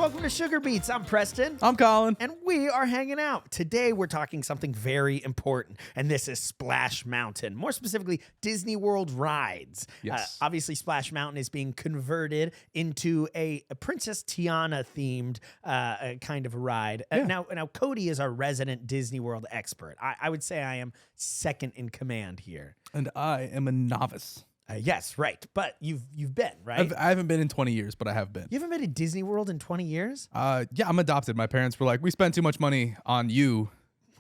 welcome to Sugar Beats. I'm Preston. I'm Colin. And we are hanging out. Today we're talking something very important, and this is Splash Mountain. More specifically, Disney World rides. Yes. Obviously, Splash Mountain is being converted into a Princess Tiana themed kind of a ride. Yeah. Now, Cody is our resident Disney World expert. I would say I am second in command here. And I am a novice. Yes, right. But you've been, right? I haven't been in 20 years, but I have been. You haven't been to Disney World in 20 years? Yeah, I'm adopted. My parents were like, we spent too much money on you.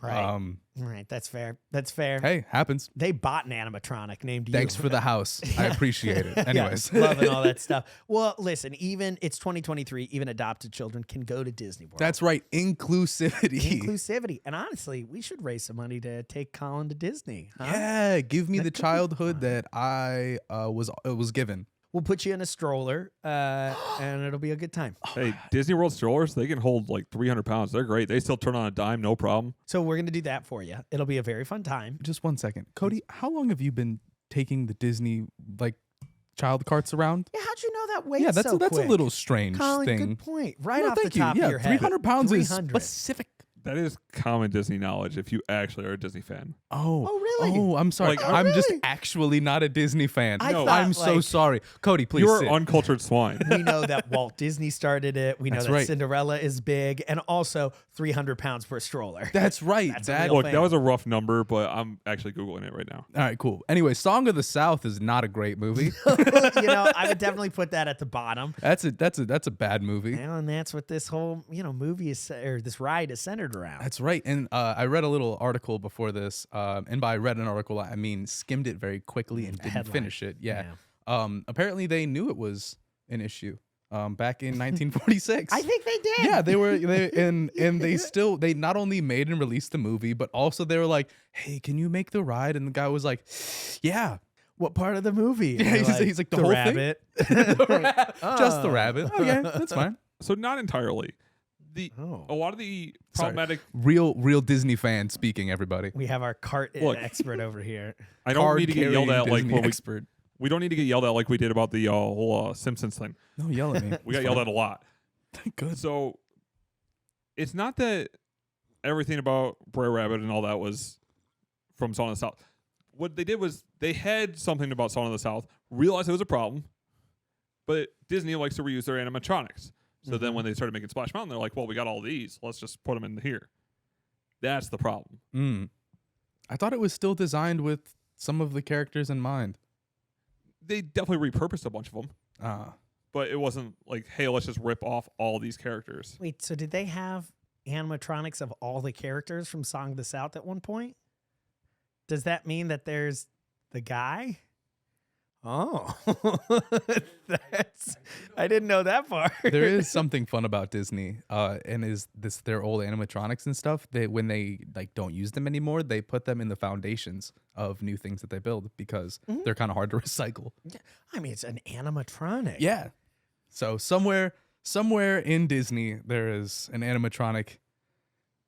Right. Right. That's fair. That's fair. Hey, happens. They bought an animatronic named you. Thanks for the house. I appreciate it. Anyways. Yeah, loving all that stuff. Well, listen, it's 2023. Even adopted children can go to Disney World. That's right. Inclusivity. Inclusivity. And honestly, we should raise some money to take Colin to Disney. Huh? Yeah, give me That the could be childhood fun. that I was given. We'll put you in a stroller, and it'll be a good time. Hey, Disney World strollers, they can hold like 300 pounds. They're great. They still turn on a dime, no problem. So we're going to do that for you. It'll be a very fun time. Just 1 second. Cody, how long have you been taking the Disney child carts around? Yeah, how'd you know that weight Yeah, that's so a quick? little strange Colin, thing. good point. Right No, off the thank you. top Yeah, of your head. 300 pounds is 300. specific. That is common Disney knowledge if you actually are a Disney fan. Oh, really? Oh, I'm sorry. Like, I'm just really? actually not a Disney fan. I thought, I'm so like- sorry. Cody, please You're sit. uncultured swine. We know that Walt Disney started it. We know That's that right. Cinderella is big, and also 300 pounds per stroller. That's right. That's a That, real Look, thing. that was a rough number, but I'm actually Googling it right now. all right, cool. Anyway, Song of the South is not a great movie. I would definitely put that at the bottom. That's a bad movie. And that's what this whole movie is, or this ride is centered around. That's right. And I read a little article before this, and by read an article, I mean skimmed it very quickly and didn't headline. finish it. Yeah. Apparently they knew it was an issue back in 1946. I think they did. Yeah, they not only made and released the movie, but also they were like, "Hey, can you make the ride?" And the guy was like, "Yeah." What part of the movie? Yeah, he's like, the whole thing? rabbit. Just the rabbit. Okay, that's fine. So not entirely. Oh. A lot of the Sorry. problematic. Real Disney fan speaking, everybody. We have our cart Look. expert over here. I don't need to get yelled at like Disney when expert. we don't need to get yelled at like we did about the whole Simpsons thing. No, yell at me. We got yelled at a lot. Good. So it's not that everything about Brer Rabbit and all that was from Song of the South. What they did was they had something about Song of the South, realized it was a problem, but Disney likes to reuse their animatronics. So then when they started making Splash Mountain, they're like, well, we got all these. Let's just put them in here. That's the problem. I thought it was still designed with some of the characters in mind. They definitely repurposed a bunch of them, Ah. but it wasn't like, hey, let's just rip off all these characters. Wait, so did they have animatronics of all the characters from Song of the South at one point? Does that mean that there's the guy? Oh, I didn't know that part. There is something fun about Disney, and is this their old animatronics and stuff. When they don't use them anymore, they put them in the foundations of new things that they build because they're kind of hard to recycle. I mean, it's an animatronic. Yeah. So somewhere in Disney, there is an animatronic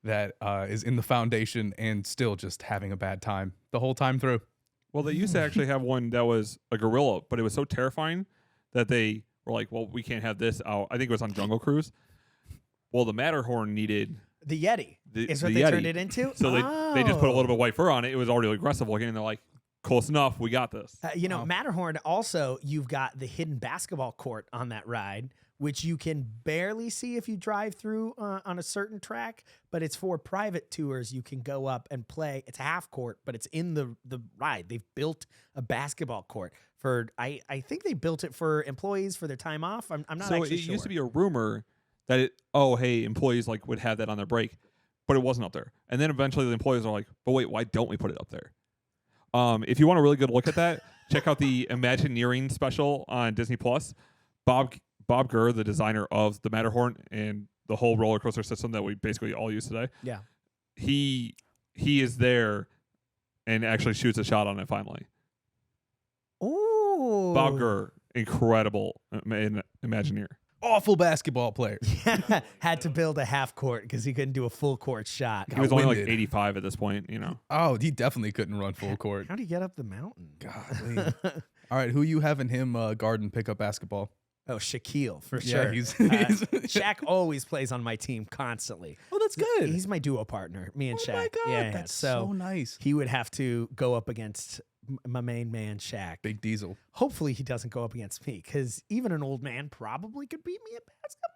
that is in the foundation and still just having a bad time the whole time through. Well, they used to actually have one that was a gorilla, but it was so terrifying that they were like, well, we can't have this out. I think it was on Jungle Cruise. Well, the Matterhorn needed The Yeti is what the they Yeti. turned it into. So they just put a little bit of white fur on it. It was already aggressive looking, and they're like, close enough. We got this. Matterhorn also, you've got the hidden basketball court on that ride, which you can barely see if you drive through on a certain track, but it's for private tours. You can go up and play. It's a half court, but it's in the ride. They've built a basketball court for, I think they built it for employees for their time off. I'm not So actually it sure. used to be a rumor that employees would have that on their break, but it wasn't up there. And then eventually the employees are like, but wait, why don't we put it up there? If you want a really good look at that, check out the Imagineering special on Disney Plus. Bob Gurr, the designer of the Matterhorn and the whole roller coaster system that we basically all use today. Yeah. He is there and actually shoots a shot on it finally. Ooh. Bob Gurr, incredible Imagineer. Awful basketball player. Had to build a half court because he couldn't do a full court shot. He was only like winded. 85 at this point, you know. Oh, he definitely couldn't run full court. How do you get up the mountain? Golly. All right, who you having him guard and pick up basketball? Oh, Shaquille, for Yeah, sure. he's Shaq always plays on my team constantly. Oh, that's good. He's my duo partner, me and Oh Shaq. my God, yeah, that's so so nice. he would have to go up against my main man, Shaq. Big Diesel. Hopefully he doesn't go up against me, because even an old man probably could beat me at basketball.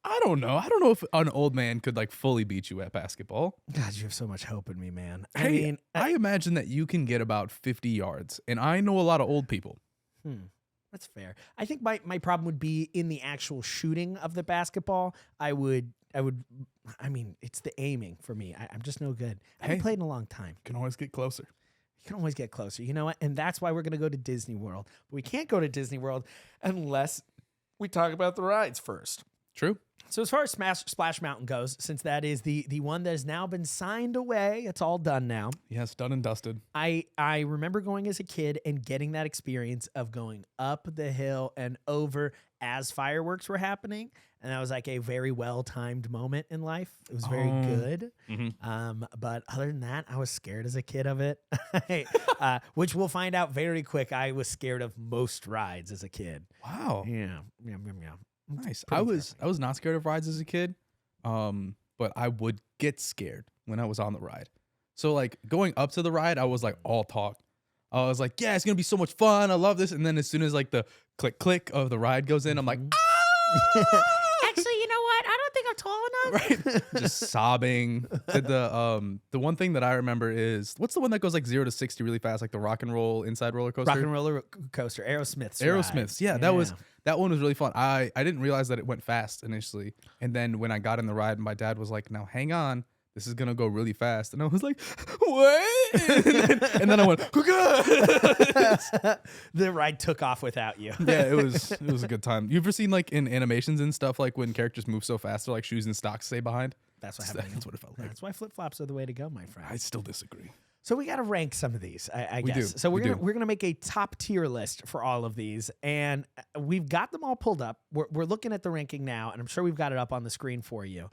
I don't know. I don't know if an old man could like fully beat you at basketball. God, you have so much hope in me, man. Hey, I mean, I imagine that you can get about 50 yards, and I know a lot of old people. that's fair. I think my problem would be in the actual shooting of the basketball. I mean, it's the aiming for me. I'm just no good. I haven't Hey. played in a long time. Can always get closer. You can always get closer. You know what? And that's why we're going to go to Disney World. But we can't go to Disney World unless we talk about the rides first. True. So as far as Splash Mountain goes, since that is the one that has now been signed away, it's all done now. Yes, done and dusted. I remember going as a kid and getting that experience of going up the hill and over as fireworks were happening. And that was like a very well-timed moment in life. It was very good. But other than that, I was scared as a kid of it, which we'll find out very quick. I was scared of most rides as a kid. Wow. Yeah. Nice. pretty I was not scared of rides as a kid, but I would get scared when I was on the ride. So like going up to the ride, I was like all talk. I was like, yeah, it's gonna be so much fun. I love this. And then as soon as like the click click of the ride goes in, I'm like, Actually, you know what? I don't think I'm tall enough. right, just sobbing. The one thing that I remember is what's the one that goes like 0 to 60 really fast, like the rock and roll inside roller coaster. Rock and roller coaster, Aerosmith's. Aerosmith's. ride. Yeah, that one was really fun. I didn't realize that it went fast initially. And then when I got in the ride, my dad was like, now hang on. This is going to go really fast. And I was like, what? and then I went, the ride took off without you. yeah, it was a good time. You ever seen like in animations and stuff, like when characters move so fast, they're like shoes and socks stay behind? That's what happened. That's what it felt like. That's why flip-flops are the way to go, my friend. I still disagree. So we got to rank some of these, I We guess. do. So We do. we're gonna make a top tier list for all of these, and we've got them all pulled up. We're looking at the ranking now, and I'm sure we've got it up on the screen for you.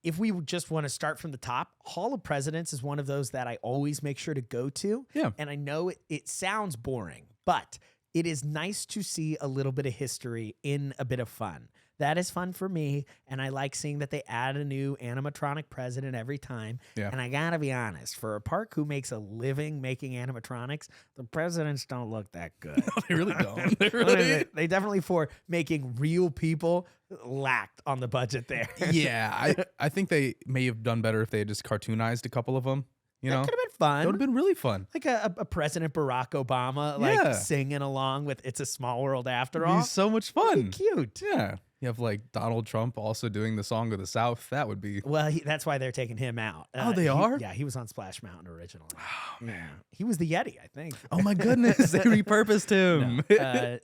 If we just want to start from the top, Hall of Presidents is one of those that I always make sure to go to. Yeah. And I know it sounds boring, but it is nice to see a little bit of history in a bit of fun. That is fun for me, and I like seeing that they add a new animatronic president every time. Yeah. And I gotta be honest, for a park who makes a living making animatronics, the presidents don't look that good. They really don't. They really They definitely, for making real people, lacked on the budget there. Yeah, I think they may have done better if they had just cartoonized a couple of them. You know, That could have been fun. that would have been really fun. Like a President Barack Obama, Yeah. singing along with "It's a Small World After All." It'd be so much That'd fun. be cute. Yeah, you have like Donald Trump also doing the song of the South. That would be. Well, that's why they're taking him out. Oh, they are? Yeah, he was on Splash Mountain originally. Oh man, he was the Yeti, I think. Oh my goodness, they repurposed him. No.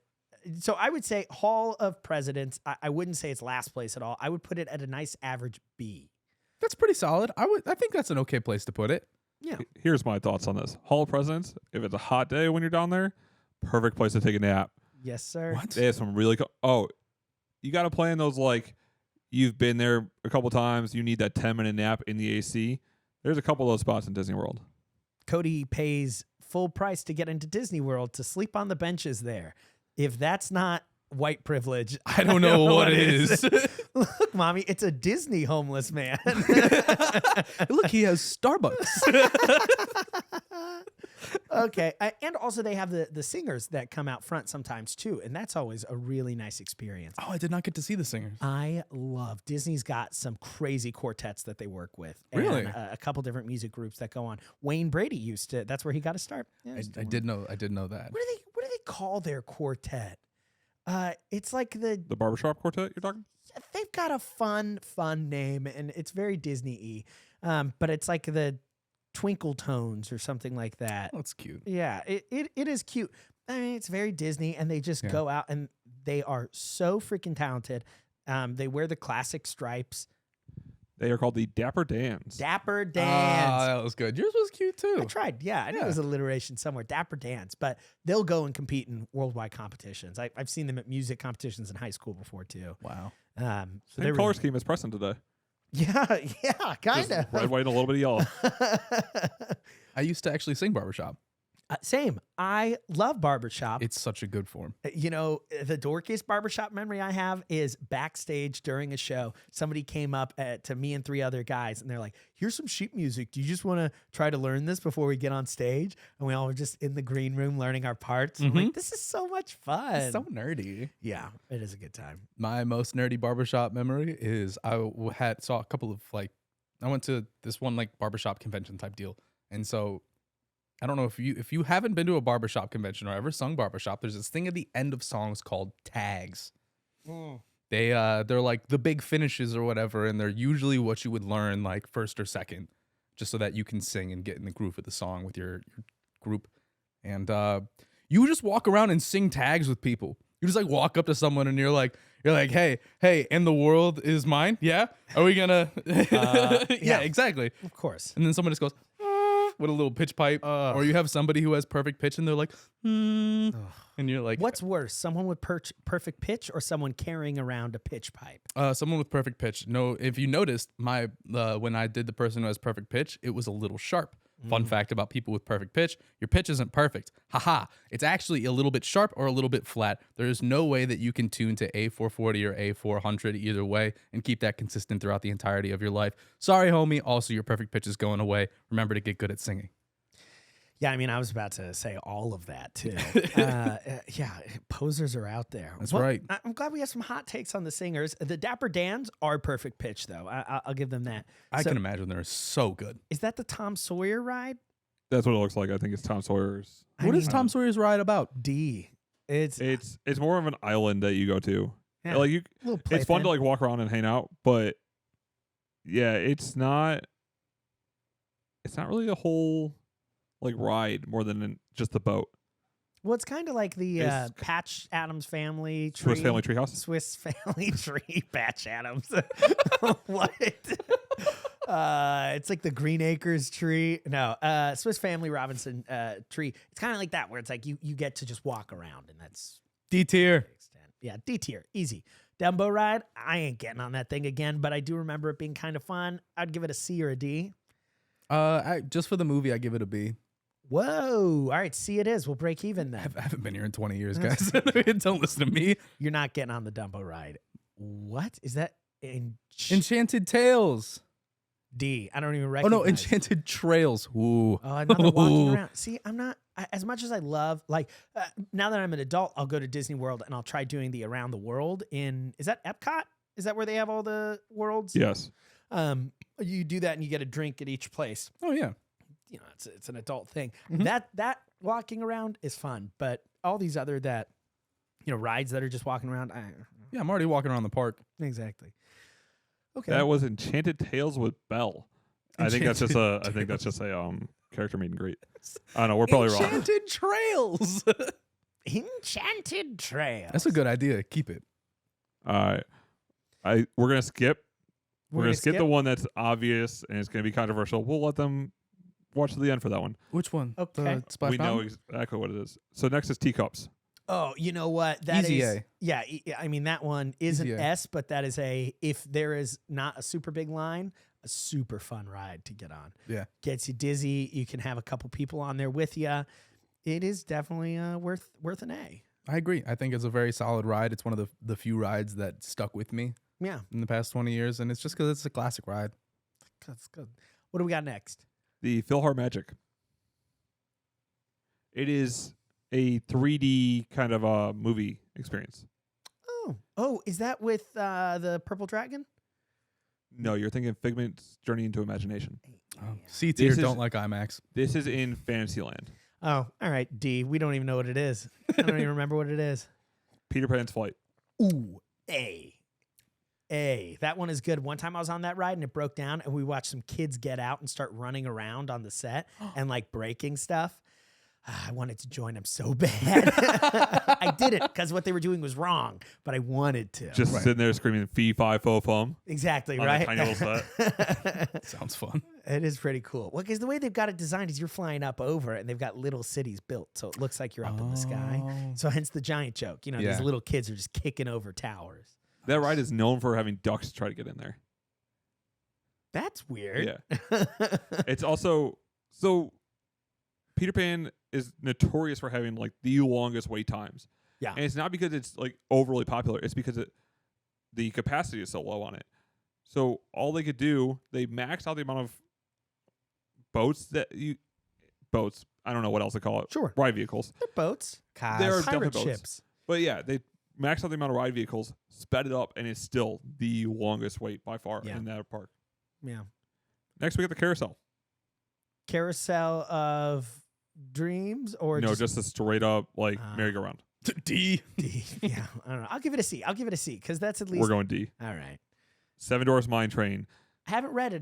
So I would say Hall of Presidents. I wouldn't say it's last place at all. I would put it at a nice average B. That's pretty solid. I think that's an okay place to put it. Yeah. Here's my thoughts on this. Hall of Presidents, if it's a hot day when you're down there, perfect place to take a nap. Yes, sir. What? They have some really you got to plan those like you've been there a couple times, you need that 10-minute nap in the AC. There's a couple of those spots in Disney World. Cody pays full price to get into Disney World to sleep on the benches there. If that's not white privilege, I don't know what it is. Look, mommy, it's a Disney homeless man. Look, he has Starbucks. Okay. And also they have the singers that come out front sometimes too. And that's always a really nice experience. Oh, I did not get to see the singers. I love Disney's got some crazy quartets that they work with. Really? And, a couple different music groups that go on. Wayne Brady that's where he got to start. Yeah, I did know that. What do they call their quartet? It's like The Barbershop Quartet you're talking? they've got a fun name, and it's very Disney-y. But it's like the Twinkle Tones or something like that. Oh, that's cute. Yeah, it is cute. I mean, it's very Disney, and they just go out, and they are so freaking talented. They wear the classic stripes. They are called the Dapper Dans. Dapper Ah, Dans. that was good. Yours was cute too. I tried. Yeah, I knew it was alliteration somewhere. Dapper Dans. But they'll go and compete in worldwide competitions. I've seen them at music competitions in high school before, too. Wow. So Same they're color really- scheme as Preston today. Yeah, kind Just of. red, white, and a little bit of yellow. I used to actually sing barbershop. Same. I love barbershop. It's such a good form. You know, the dorkiest barbershop memory I have is backstage during a show. Somebody came up to me and 3 other guys, and they're like, here's some sheet music. Do you just want to try to learn this before we get on stage? And we all were just in the green room learning our parts. I'm like, this is so much fun. It's so nerdy. Yeah, it is a good time. My most nerdy barbershop memory is saw a couple of I went to this one barbershop convention type deal. And so I don't know if you haven't been to a barbershop convention or ever sung barbershop, there's this thing at the end of songs called tags. They're like the big finishes or whatever, and they're usually what you would learn first or second, just so that you can sing and get in the groove of the song with your group. And you just walk around and sing tags with people. You just walk up to someone and you're like, hey, and the world is mine. Yeah. Are we gonna? Yeah, exactly. Of course. And then someone just goes with a little pitch pipe, or you have somebody who has perfect pitch and they're like, and you're like, what's worse, someone with perfect pitch or someone carrying around a pitch pipe? Someone with perfect pitch. No, if you noticed, my when I did the person who has perfect pitch, it was a little sharp. Fun fact about people with perfect pitch, your pitch isn't perfect. Haha. It's actually a little bit sharp or a little bit flat. There is no way that you can tune to A440 or A400 either way and keep that consistent throughout the entirety of your life. Sorry, homie. Also, your perfect pitch is going away. Remember to get good at singing. Yeah, I mean, I was about to say all of that, too. Yeah, posers are out there. That's right. I'm glad we have some hot takes on the singers. The Dapper Dans are perfect pitch, though. I'll give them that. I can imagine they're so good. Is that the Tom Sawyer ride? That's what it looks like. I think it's Tom Sawyer's. What is Tom Sawyer's ride about? D. It's more of an island that you go to. Yeah, It's fun to walk around and hang out, but yeah, it's not really a whole ride more than just the boat. Well, it's kind of like the Patch Adams family tree. Swiss Family Treehouse? Swiss Family Tree, Patch Adams. What? It's like the Green Acres tree. No, Swiss Family Robinson tree. It's kind of like that, where it's like you get to just walk around, and that's D tier. Yeah, D tier, easy. Dumbo ride, I ain't getting on that thing again, but I do remember it being kind of fun. I'd give it a C or a D. Just for the movie, I give it a B. Whoa. All right, C it is. We'll break even then. I haven't been here in 20 years, guys. Don't listen to me. You're not getting on the Dumbo ride. What? Is that Enchanted Tales? D. I don't even recognize. Oh, no, Enchanted Trails. Ooh. Another walking around. See, I'm not, as much as I love, now that I'm an adult, I'll go to Disney World and I'll try doing the Around the World is that Epcot? Is that where they have all the worlds? Yes. You do that and you get a drink at each place. Oh, yeah. You know, it's an adult thing. That walking around is fun, but all these other rides that are just walking around. Yeah, I'm already walking around the park. Exactly. Okay. That was Enchanted Tales with Belle. I think that's just a character meet and great. I don't know. We're probably wrong. Enchanted Trails. Enchanted Trails. That's a good idea. Keep it. All right. We're gonna skip. We're gonna skip the one that's obvious and it's gonna be controversial. We'll let them watch to the end for that one. Which one? Okay. We know exactly what it is. So next is Teacups. Oh, you know what? That Easy is. A. Yeah, I mean, that one is Easy an A. S, but that is if there is not a super big line, a super fun ride to get on. Yeah. Gets you dizzy. You can have a couple people on there with you. It is definitely worth an A. I agree. I think it's a very solid ride. It's one of the few rides that stuck with me Yeah. in the past 20 years, and it's just because it's a classic ride. That's good. What do we got next? The Philhar Magic. It is a 3D kind of a movie experience. Oh, is that with the Purple Dragon? No, you're thinking Figment's Journey into Imagination. Oh. C tier, don't like IMAX. This is in Fantasyland. Oh, all right, D. We don't even know what it is. I don't even remember what it is. Peter Pan's Flight. Ooh, A. That one is good. One time I was on that ride and it broke down and we watched some kids get out and start running around on the set and breaking stuff. I wanted to join them so bad. I didn't because what they were doing was wrong, but I wanted to. Just sitting there screaming fee, fi, fo, fum. Exactly, on right? a tiny little set. Sounds fun. It is pretty cool. Well, because the way they've got it designed is you're flying up over it and they've got little cities built. So it looks like you're up in the sky. So hence the giant joke. These little kids are just kicking over towers. That ride is known for having ducks try to get in there. That's weird. Yeah. It's also... So Peter Pan is notorious for having like the longest wait times. Yeah. And it's not because it's like overly popular. It's because the capacity is so low on it. So all they could do, they maxed out the amount of boats. I don't know what else to call it. Sure. Ride vehicles. They're boats. They're Pirate definitely boats. ships. But yeah, they maxed out the amount of ride vehicles, sped it up, and it's still the longest wait by far in that park. Yeah. Next, we got the carousel. Carousel of Dreams or No, just a straight up like merry-go-round. D. Yeah, I don't know. I'll give it a C. Because that's at least. We're going D. All right. Seven Doors Mine Train. I haven't rode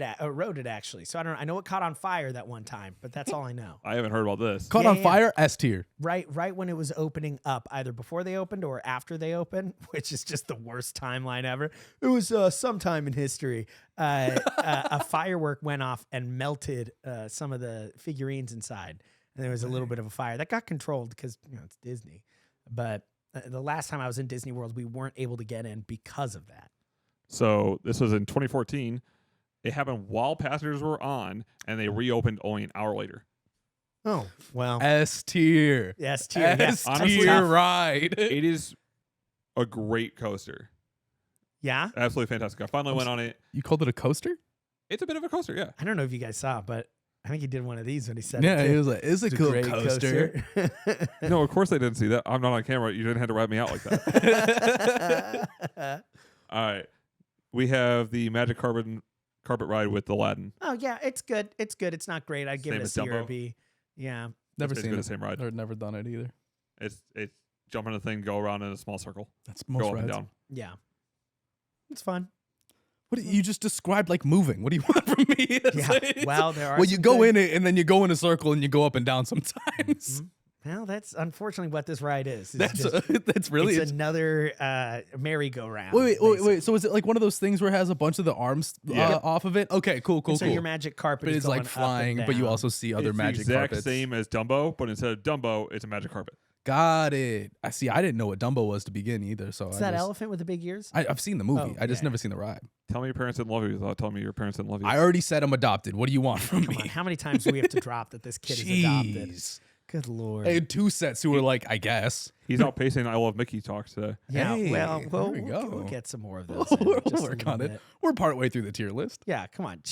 it actually, so I don't know. I know it caught on fire that one time, but that's all I know. I haven't heard about this. Caught on fire, S tier. Right when it was opening up, either before they opened or after they opened, which is just the worst timeline ever. It was sometime in history. A firework went off and melted some of the figurines inside, and there was a little bit of a fire that got controlled because it's Disney. But the last time I was in Disney World, we weren't able to get in because of that. So this was in 2014. It happened while passengers were on, and they reopened only an hour later. Oh, well. S tier. S tier. S Honestly, tier ride. It is a great coaster. Yeah? Absolutely fantastic. I finally went on it. You called it a coaster? It's a bit of a coaster, yeah. I don't know if you guys saw, but I think he did one of these when he said Yeah, it. he was like, it's a cool great coaster. No, of course they didn't see that. I'm not on camera. You didn't have to wrap me out like that. All right. We have the Magic Carpet ride with Aladdin. Oh, yeah, it's good. It's not great. I'd give Same it a as C or a Dumbo? B. Yeah. Never It's seen basically it. the same ride. Or never done it either. It's jump on the thing, go around in a small circle, That's most go up and rides. down. Yeah. It's fun. What you just described like moving. What do you want from me? It's Yeah. like- Well, there are Well, you some go good- in it and then you go in a circle and you go up and down sometimes. Mhm. Well, that's unfortunately what this ride is. It's That's just- that's really it's another merry-go-round. Wait. basically. So is it like one of those things where it has a bunch of the arms Yeah. off of it? Okay, cool. And so your magic carpet But is it's like going up flying, and but you down. also see other It's magic the exact carpets. same as Dumbo, but instead of Dumbo, it's a magic carpet. Got it. I see. I didn't know what Dumbo was to begin either. So It's I that just, elephant with the big ears? I've seen the movie. Oh, I just yeah. never seen the ride. Tell me your parents didn't love you without telling me your parents didn't love you. I already said I'm adopted. What do you want from Come on, me? how many times do we have to drop that this kid is adopted? Jeez. Good Lord. I had 2 sets who were like, I guess. He's outpacing I Love Mickey talk today. Yeah, Hey, well, there we we'll go. get some more of those. We'll in just a work little on it. bit. We're partway through the tier list. Yeah, come on.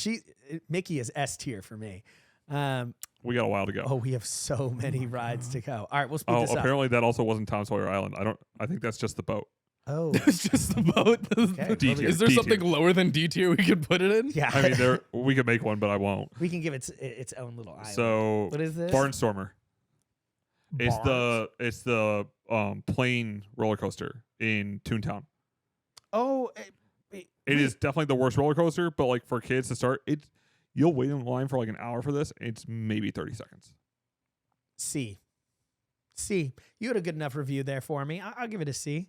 Mickey is S tier for me. We got a while to go. Oh, we have so many rides to go. All right, we'll speed this up. Apparently that also wasn't Tom Sawyer Island. I think that's just the boat. Oh, It's just the boat. Okay. D tier. Is there D something tier. lower than D tier we could put it in? yeah. I mean, we could make one, but I won't. we can give it its own little island. So what is this? Barnstormer. It's Barns? the plane roller coaster in Toontown. Oh, It is definitely the worst roller coaster, but like for kids to start, you'll wait in line for like an hour for this. It's maybe 30 seconds. C. You had a good enough review there for me. I'll give it a C.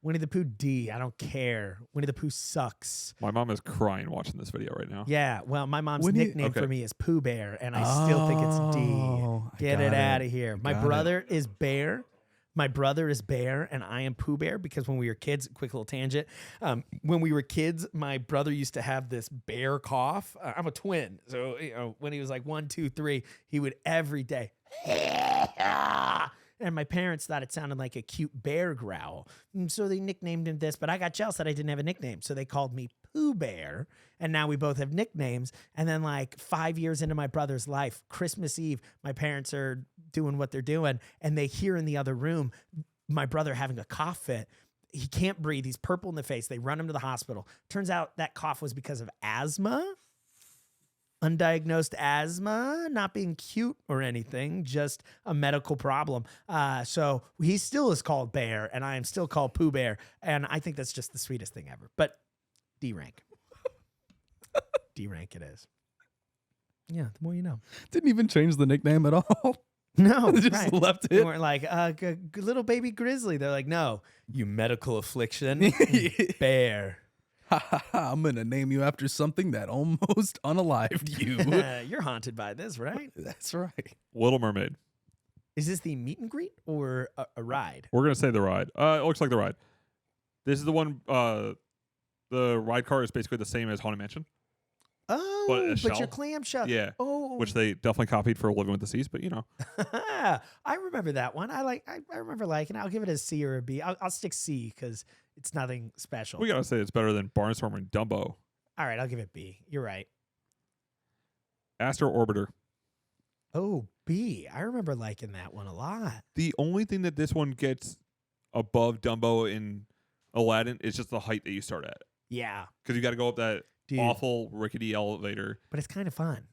Winnie the Pooh D. I don't care. Winnie the Pooh sucks. My mom is crying watching this video right now. Yeah, well, my mom's Winnie- nickname for okay. me is Pooh Bear, and I still think it's D. Oh, I Get got it out of here. My got it. brother is Bear. My brother is Bear, and I am Pooh Bear because when we were kids, quick little tangent. When we were kids, my brother used to have this bear cough. I'm a twin, so when he was like 1, 2, 3, he would every day. And my parents thought it sounded like a cute bear growl. And so they nicknamed him this, but I got jealous that I didn't have a nickname. So they called me Pooh Bear. And now we both have nicknames. And then like 5 years into my brother's life, Christmas Eve, my parents are doing what they're doing. And they hear in the other room my brother having a cough fit. He can't breathe. He's purple in the face. They run him to the hospital. Turns out that cough was because of asthma. Undiagnosed asthma, not being cute or anything, just a medical problem. So he still is called Bear, and I am still called Pooh Bear, and I think that's just the sweetest thing ever. But D rank, D rank it is. Yeah, the more you know. Didn't even change the nickname at all. No, Just right. left They it. weren't like little baby grizzly. They're like, no, you medical affliction, Bear. I'm gonna name you after something that almost unalived you. You're haunted by this, right? That's right. Little Mermaid. Is this the meet and greet or a ride? We're going to say the ride. It looks like the ride. This is the one, the ride car is basically the same as Haunted Mansion. Oh, But a but your shell? clamshell. Yeah. Oh, which they definitely copied for Living with the Seas, but I remember that one. I remember liking it. I'll give it a C or a B. I'll stick C because it's nothing special. we gotta say it's better than Barnstormer and Dumbo. All right, I'll give it B. You're right. Astro Orbiter. Oh, B. I remember liking that one a lot. The only thing that this one gets above Dumbo and Aladdin is just the height that you start at. Yeah. Because you got to go up that Dude. awful rickety elevator. But it's kind of fun.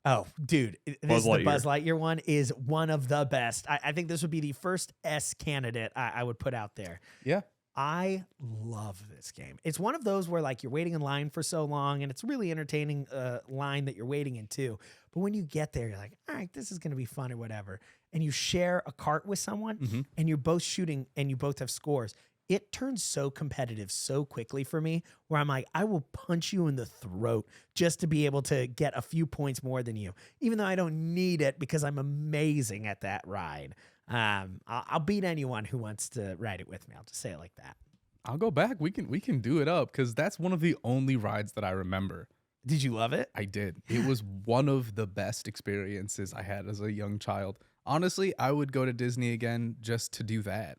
Oh, dude. The Buzz Lightyear one is one of the best. I think this would be the first S candidate I would put out there. Yeah. I love this game. It's one of those where like you're waiting in line for so long and it's really entertaining line that you're waiting in too. But when you get there, you're like, all right, this is going to be fun or whatever. And you share a cart with someone and you're both shooting and you both have scores. It turns so competitive so quickly for me where I'm like, I will punch you in the throat just to be able to get a few points more than you, even though I don't need it because I'm amazing at that ride. I'll beat anyone who wants to ride it with me. I'll just say it like that. I'll go back. We can do it up because that's one of the only rides that I remember. Did you love it? I did. It was one of the best experiences I had as a young child. Honestly, I would go to Disney again just to do that.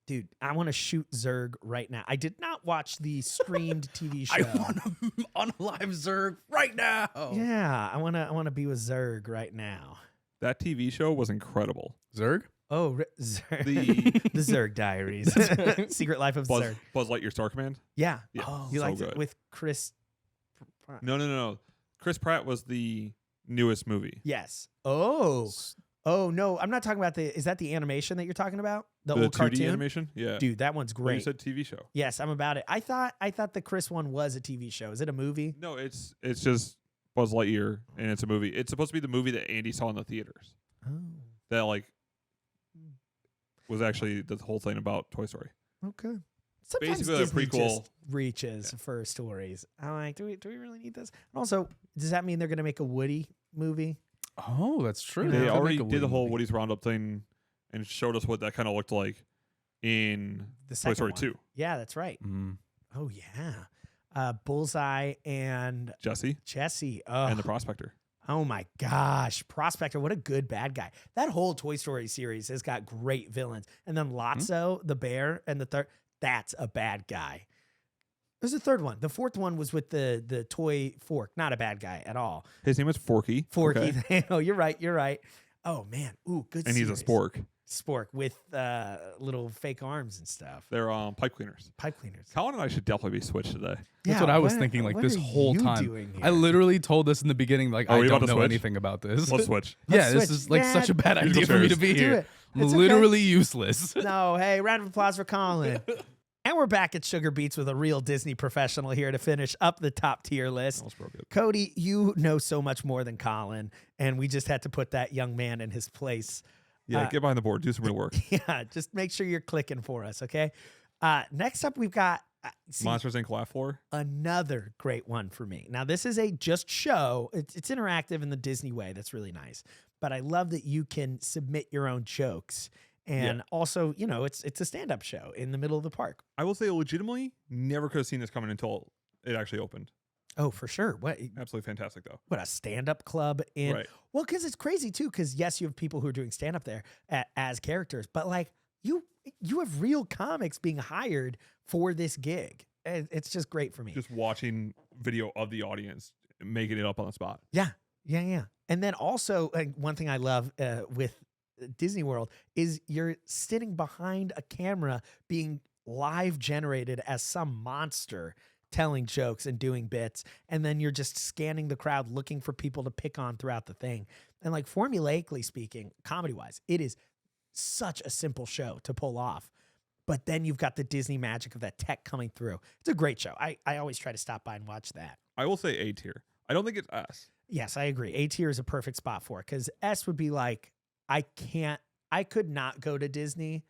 Dude, I want to shoot Zurg right now. I did not watch the streamed TV show. I want to unalive Zurg right now. Yeah, I want to be with Zurg right now. That TV show was incredible. Zurg? Oh, Zurg. The Zurg Diaries. Secret Life of Zurg. Buzz Lightyear Star Command? Yeah. Yeah, Oh, you so liked good. it with Chris Pratt. No. Chris Pratt was the newest movie. Yes. Oh, no. I'm not talking about is that the animation that you're talking about? The old 2D cartoon? animation? Yeah. Dude, that one's Oh, you great. said TV show. Yes, I'm about it. I thought the Chris one was a TV show. Is it a movie? No, it's just Buzz Lightyear, and it's a movie. It's supposed to be the movie that Andy saw in the theaters. Oh. That was actually the whole thing about Toy Story. Okay. Sometimes Basically a Disney prequel. just reaches for stories. I'm like, do we really need this? And also, does that mean they're going to make a Woody movie? Oh, that's true. Yeah. They Could already make a did the whole movie. Woody's Roundup thing and showed us what that kind of looked like in The Toy second Story one. 2. Yeah, that's right. Mm. Oh yeah, Bullseye and Jesse Jesse. and the Prospector. Oh my gosh, Prospector! What a good bad guy. That whole Toy Story series has got great villains. And then Lotso, the bear, and the third. That's a bad guy. There's a third one. The fourth one was with the toy fork. Not a bad guy at all. His name is Forky. Forky. Okay. Oh, you're right. Oh man. Ooh, good. And he's a series. spork. Spork with little fake arms and stuff. They're pipe cleaners. Pipe cleaners. Colin and I should definitely be switched today. That's what I was thinking like what this are whole you time. doing I here? literally told us in the beginning like Are I we about don't to know switch? anything about this. Let's switch. Yeah, Let's this switch. is like Yeah. such a bad Musical idea for me to chairs. be Do here. it. I'm It's okay. literally useless. No, hey, round of applause for Colin. And we're back at Sugar Beats with a real Disney professional here to finish up the top tier list. Almost broke it. Cody, you know so much more than Colin, and we just had to put that young man in his place. Yeah, get behind the board. Do some real work. Yeah, just make sure you're clicking for us, okay? Next up, we've got Monsters Inc. Laugh Floor. another great one for me. Now, this is a just show. It's interactive in the Disney way. That's really nice. But I love that you can submit your own jokes. And also, it's a stand-up show in the middle of the park. I will say, legitimately, never could have seen this coming until it actually opened. Oh, for sure. What Absolutely fantastic, though. a stand-up club in. Right. Well, because it's crazy too. Because yes, you have people who are doing stand-up there as characters, but like you have real comics being hired for this gig. And it's just great for me. Just watching video of the audience, making it up on the spot. Yeah. And then also, one thing I love with Disney World is you're sitting behind a camera being live generated as some monster telling jokes and doing bits. And then you're just scanning the crowd looking for people to pick on throughout the thing. And like formulaically speaking, comedy wise, it is such a simple show to pull off. But then you've got the Disney magic of that tech coming through. It's a great show. I always try to stop by and watch that. I will say A tier. I don't think it's S. Yes, I agree. A tier is a perfect spot for it because S would be like, I could not go to Disney.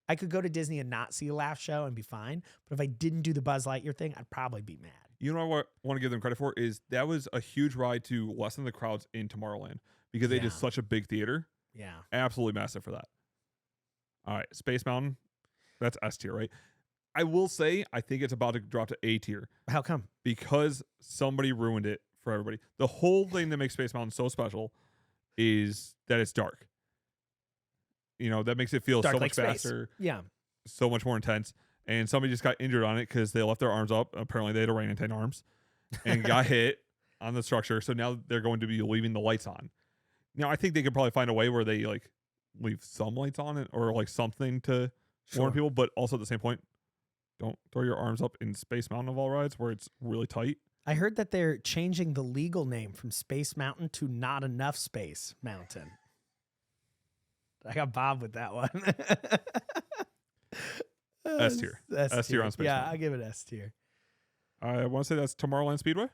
I could go to Disney and not see a laugh show and be fine. But if I didn't do the Buzz Lightyear thing, I'd probably be mad. You know what I want to give them credit for is that was a huge ride to lessen the crowds in Tomorrowland because they did Yeah. such a big theater. Yeah. Absolutely massive for that. All right, Space Mountain, that's S tier, right? I will say I think it's about to drop to A tier How come? because somebody ruined it for everybody. The whole thing that makes Space Mountain so special is that it's dark. You know, that makes it feel Dark so like much space. faster, Yeah. so much more intense. And somebody just got injured on it because they left their arms up. Apparently, they had orangutan arms and got hit on the structure. So now they're going to be leaving the lights on. Now, I think they could probably find a way where they like leave some lights on it or like something to warn people. But also at the same point, don't throw your arms up in Space Mountain of all rides where it's really tight. I heard that they're changing the legal name from Space Mountain to Not Enough Space Mountain. I got Bob with that one. S tier. S tier on Space Yeah, Mountain. I give it S tier. I want to say that's Tomorrowland Speedway.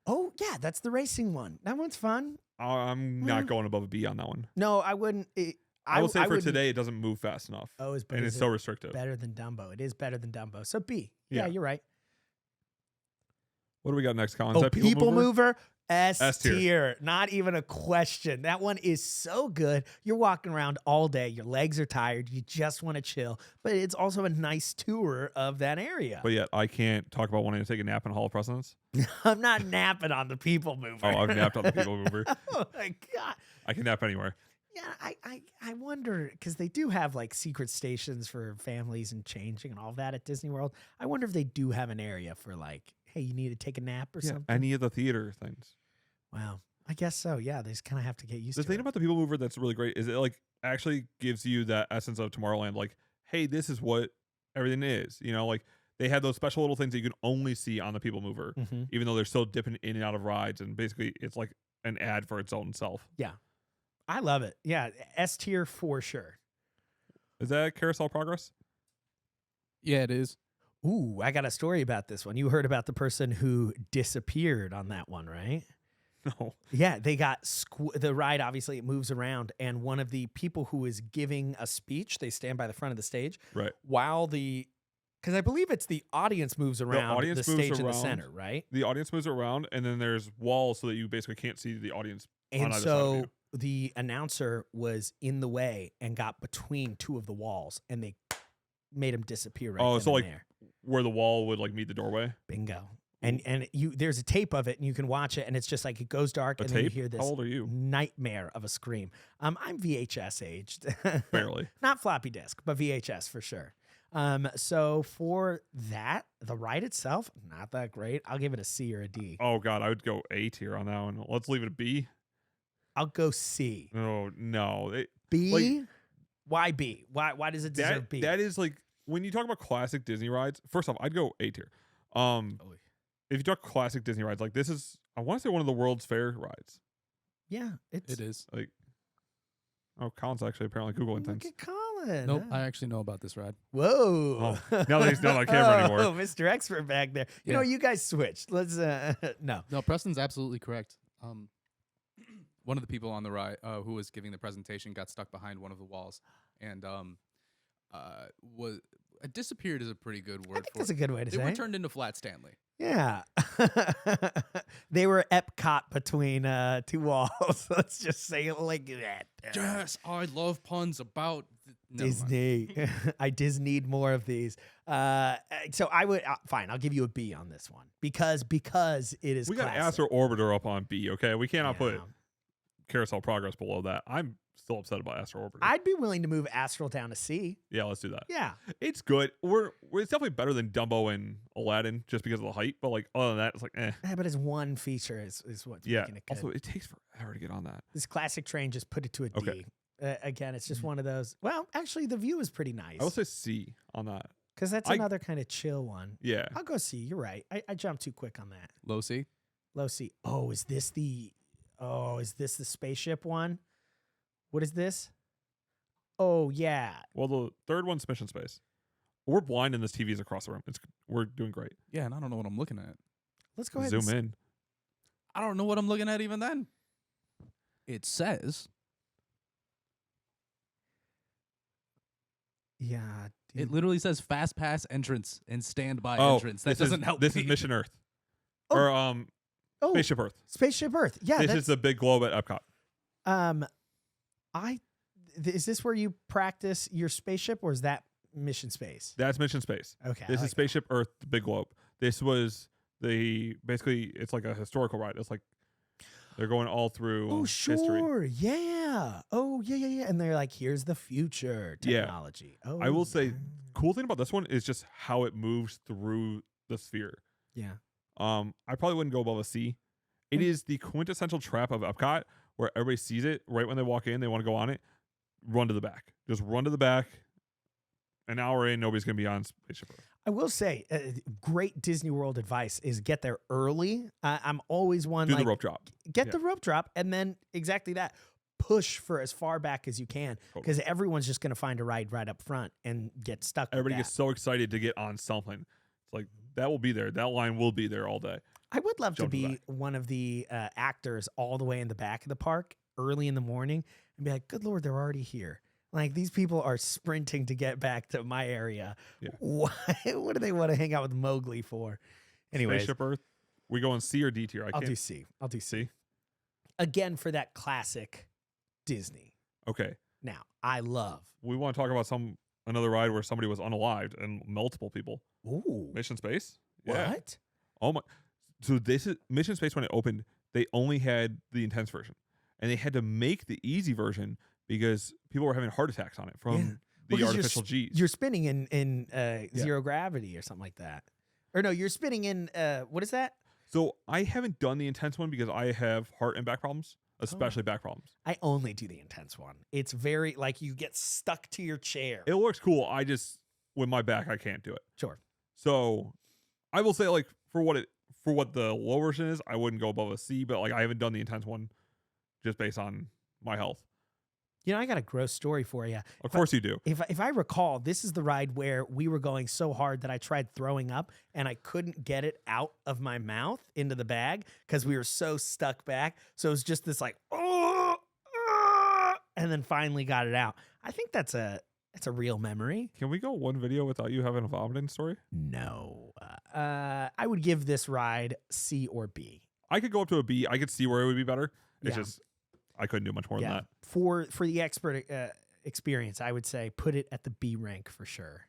Oh, yeah, that's the racing one. That one's fun. I'm not going above a B on that one. No, I wouldn't. I will say for wouldn't- today, it doesn't move fast enough. Oh, and it's so restrictive. better than Dumbo. It is better than Dumbo. So B. Yeah, Yeah. you're right. What do we got next, Colin? Is Oh, that People Mover? S tier. tier. Not even a question. That one is so good. You're walking around all day. Your legs are tired. You just want to chill. But it's also a nice tour of that area. But yet, I can't talk about wanting to take a nap in Hall of Presidents. I'm not napping on the People Mover. Oh, I've napped on the People Mover. Oh, my God. I can nap anywhere. Yeah, I wonder, because they do have like secret stations for families and changing and all that at Disney World. I wonder if they do have an area for like, hey, you need to take a nap or something. Any of the theater things. Wow. I guess so. Yeah, they just kind of have to get used The to thing it. about the People Mover that's really great is it like actually gives you that essence of Tomorrowland. Like, hey, this is what everything is. You know, like they have those special little things that you can only see on the People Mover, Mhm. even though they're still dipping in and out of rides. And basically, it's like an ad for its own self. I love it. Yeah, S tier for sure. Is that Carousel Progress? Yeah, it is. Ooh, I got a story about this one. You heard about the person who disappeared on that one, right? No. Yeah, they got the ride. Obviously, it moves around, and one of the people who is giving a speech, they stand by the front of the stage, Right. while because I believe it's the audience moves around audience the moves stage in the around. center, right? The audience moves around, and then there's walls so that you basically can't see the audience. on And either side of so you. the announcer was in the way and got between two of the walls, and they made him disappear right Oh, then so and like there. where the wall would like meet the doorway. Bingo. And there's a tape of it, and you can watch it, and it's just like it goes dark, A and then you tape? hear this How old are you? nightmare of a scream. I'm VHS aged. Barely. Not floppy disk, but VHS for sure. So for that, the ride itself, not that great. I'll give it a C or a D. Oh God, I would go A tier on that one. Let's leave it a B. I'll go C. Oh no. B? Like- Why B? Why does it deserve B? That is like when you talk about classic Disney rides. First off, I'd go A tier. If you talk classic Disney rides, like this is, I want to say one of the World's Fair rides. Yeah, it's It is. Like, oh, Colin's actually apparently Googling Look things. at Colin. Nope, huh? I actually know about this ride. Whoa. Now that he's not on camera anymore. Oh, Mr. Expert back there. You know, Yeah. you guys switched. Let's no. No, Preston's absolutely correct. One of the people on the ride who was giving the presentation got stuck behind one of the walls, and was disappeared is a pretty good I word think for that's it. a good way to They say were it. turned into Flat Stanley. Yeah. They were Epcot between two walls. Let's just say it like that. Yes, I love puns about never mind. Disney. I Disneyed more of these. So I would fine. I'll give you a B on this one because it is. We got classic. Astro Orbiter up on B, okay? We cannot put Yeah. Carousel Progress below that. I'm still upset about Astro Orbiter. I'd be willing to move Astral down to C. Yeah, let's do that. Yeah. It's good. It's definitely better than Dumbo and Aladdin just because of the height, but like other than that, it's like eh. Yeah, but it's one feature is what's Yeah. making it good. Also, it takes forever to get on that. This classic train just put it to a D. Okay. Again, it's just one of those. Well, actually, the view is pretty nice I will say C on that. because that's I- another kind of chill one. Yeah. I'll go C. You're right. I jumped too quick on that. Low C. Low C. Oh, is this the spaceship one? What is this? Oh yeah. Well, the third one's Mission Space. We're blind and this TV is across the room. We're doing great. Yeah, and I don't know what I'm looking at. Let's go ahead. Zoom in. I don't know what I'm looking at even then. It says Yeah. it dude. literally says Fast Pass entrance and standby Oh, entrance. That this doesn't is, help. This me. is Mission Earth. Oh. Or Oh, Spaceship Earth. Spaceship Earth. Yeah. This is the big globe at Epcot. Is this where you practice your spaceship, or is that Mission Space? That's Mission Space. Okay. I This like is Spaceship Earth, the big globe. This was basically it's like a historical ride. It's like they're going all through Oh, history. sure. Yeah. Oh, yeah. And they're like, here's the future Yeah. technology. Oh, I will say, yeah. cool thing about this one is just how it moves through the sphere. Yeah. I probably wouldn't go above a C. It is the quintessential trap of Epcot where everybody sees it right when they walk in, they want to go on it, run to the back. Just run to the back. An hour in, nobody's going to be on Spaceship Earth. I will say, great Disney World advice is get there early. I'm always one Do like the rope drop. get the rope drop, and then exactly that. Push for as far back as you can, because everyone's just going to find a ride right up front and get stuck. Everybody with gets so excited to get on something. It's like, that will be there. That line will be there all day. I would love to Jump to the be back. one of the actors all the way in the back of the park early in the morning and be like, good Lord, they're already here. Like, these people are sprinting to get back to my area. Yeah. What do they want to hang out with Mowgli for? Anyways, Spaceship Earth. We go in C or D tier? I'll do C. I'll do C. C. Again, for that classic Disney. Okay. Now, I love. We want to talk about another ride where somebody was unalived and multiple people. Ooh. Mission Space. Yeah. What? Oh my! So this is Mission Space. When it opened, they only had the intense version, and they had to make the easy version because people were having heart attacks on it from the 'cause artificial G's. You're spinning in zero gravity or something like that. Or no, you're spinning in what is that? So I haven't done the intense one because I have heart and back problems, especially back problems. I only do the intense one. It's very like you get stuck to your chair. It looks cool. I just with my back, I can't do it. Sure. So I will say, like, for what the low version is, I wouldn't go above a C. But like, I haven't done the intense one just based on my health. You know, I got a gross story for you. Of course you do. If I recall, this is the ride where we were going so hard that I tried throwing up and I couldn't get it out of my mouth into the bag because we were so stuck back. So it was just this like, and then finally got it out. I think that's a real memory. Can we go one video without you having a vomiting story? No, I would give this ride C or B. I could go up to a B. I could see where it would be better. It's Yeah. just I couldn't do much more than that. For the expert experience, I would say put it at the B rank for sure.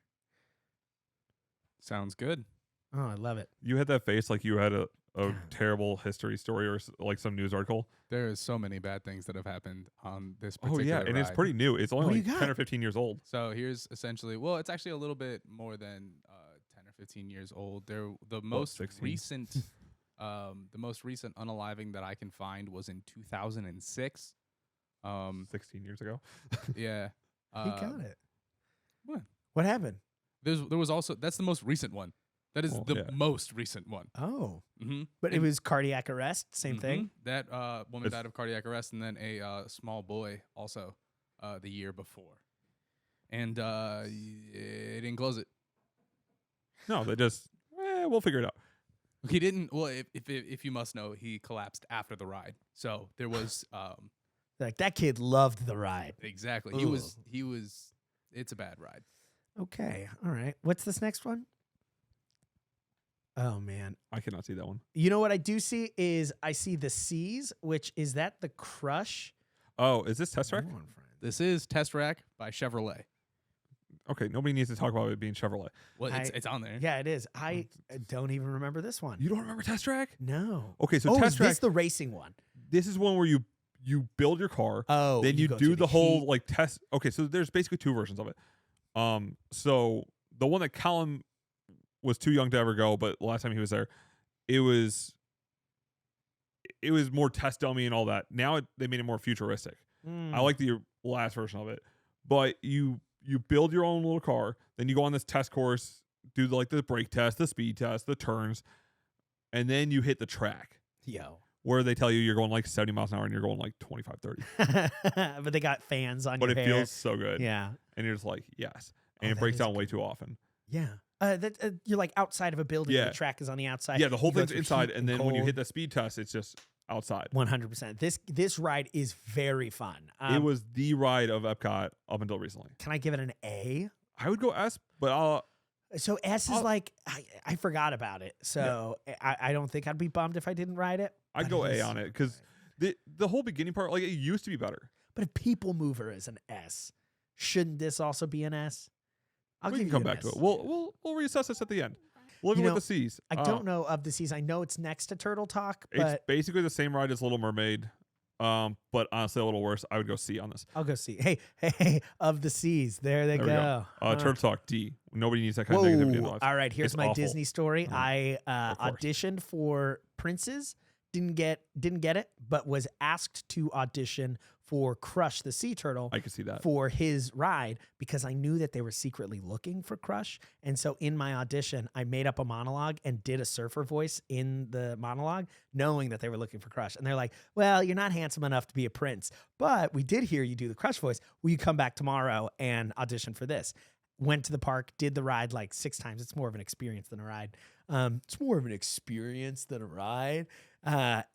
Sounds good. Oh, I love it. You had that face like you had a terrible history story or like some news article. There is so many bad things that have happened on this Oh particular yeah, and it's ride. pretty new. It's What only do like you got? 10 or 15 years old. So here's essentially, well, it's actually a little bit more than 10 or 15 years old. The most 16. recent, the most recent unaliving that I can find was in 2006. 16 years ago. Yeah. He got it. what? What happened? There was also, that's the most recent one. That is Oh, the yeah. most recent one. Oh, Mm-hmm. but it was cardiac arrest. Same thing. That woman It's- died of cardiac arrest, and then a small boy also the year before. And it didn't close it. No, they just we'll figure it out. He didn't. Well, if you must know, he collapsed after the ride. So there was Like, that kid loved the ride. exactly. Ugh. He was. It's a bad ride. Okay. All right. What's this next one? Oh, man. I cannot see that one. You know what I do see is I see the C's, which is that the Crush? Oh, is this Test Track? Come on, friend. This is Test Rack by Chevrolet. Okay, nobody needs to talk about it being Chevrolet. Well, I- it's on there. Yeah, it is. I don't even remember this one. You don't remember Test Track? No. Okay, so Oh, Test is Track. this the racing one? This is one where you build your car. Oh, Then you go do through the whole heat. like test. Okay, so there's basically two versions of it. So the one that Colin was too young to ever go, but last time he was there, it was more test dummy and all that. Now they made it more futuristic. Mm. I like the last version of it, but you build your own little car, then you go on this test course, do the brake test, the speed test, the turns, and then you hit the track Yo. where they tell you you're going like 70 miles an hour and you're going like 25, 30. But they got fans on But your it hair. feels so good. Yeah. And you're just like, yes. Oh, And it that breaks is down way too often. Yeah. You're like outside of a building. Yeah. The track is on the outside. Yeah, the whole You go thing's through inside, heat and then when you cold. hit the speed test, it's just outside. 100%. This ride is very fun. It was the ride of Epcot up until recently. Can I give it an A? I would go S, but I'll So S is I'll- like I forgot about it. So I don't think I'd be bummed if I didn't ride it. I'd but go it A is on it so because the whole beginning part, like it used to be better. But if People Mover is an S, shouldn't this also be an S? I'll We give can you come an back to S. it. We'll reassess this at the end. Living You with know, the Seas. I don't know of the Seas. I know it's next to Turtle Talk, It's but basically the same ride as Little Mermaid, but honestly a little worse. I would go C on this. I'll go see. Hey, of the Seas. There they There we go. Turtle Talk D. Nobody needs that kind Whoa. of negativity in their lives. All right, here's It's my awful. Disney story. Oh, I of course. auditioned for Princes, didn't get it, but was asked to audition for Crush the Sea Turtle I can see that. for his ride because I knew that they were secretly looking for Crush. And so in my audition, I made up a monologue and did a surfer voice in the monologue, knowing that they were looking for Crush. And they're like, well, you're not handsome enough to be a prince, but we did hear you do the Crush voice. Will you come back tomorrow and audition for this? Went to the park, did the ride like 6 times. It's more of an experience than a ride.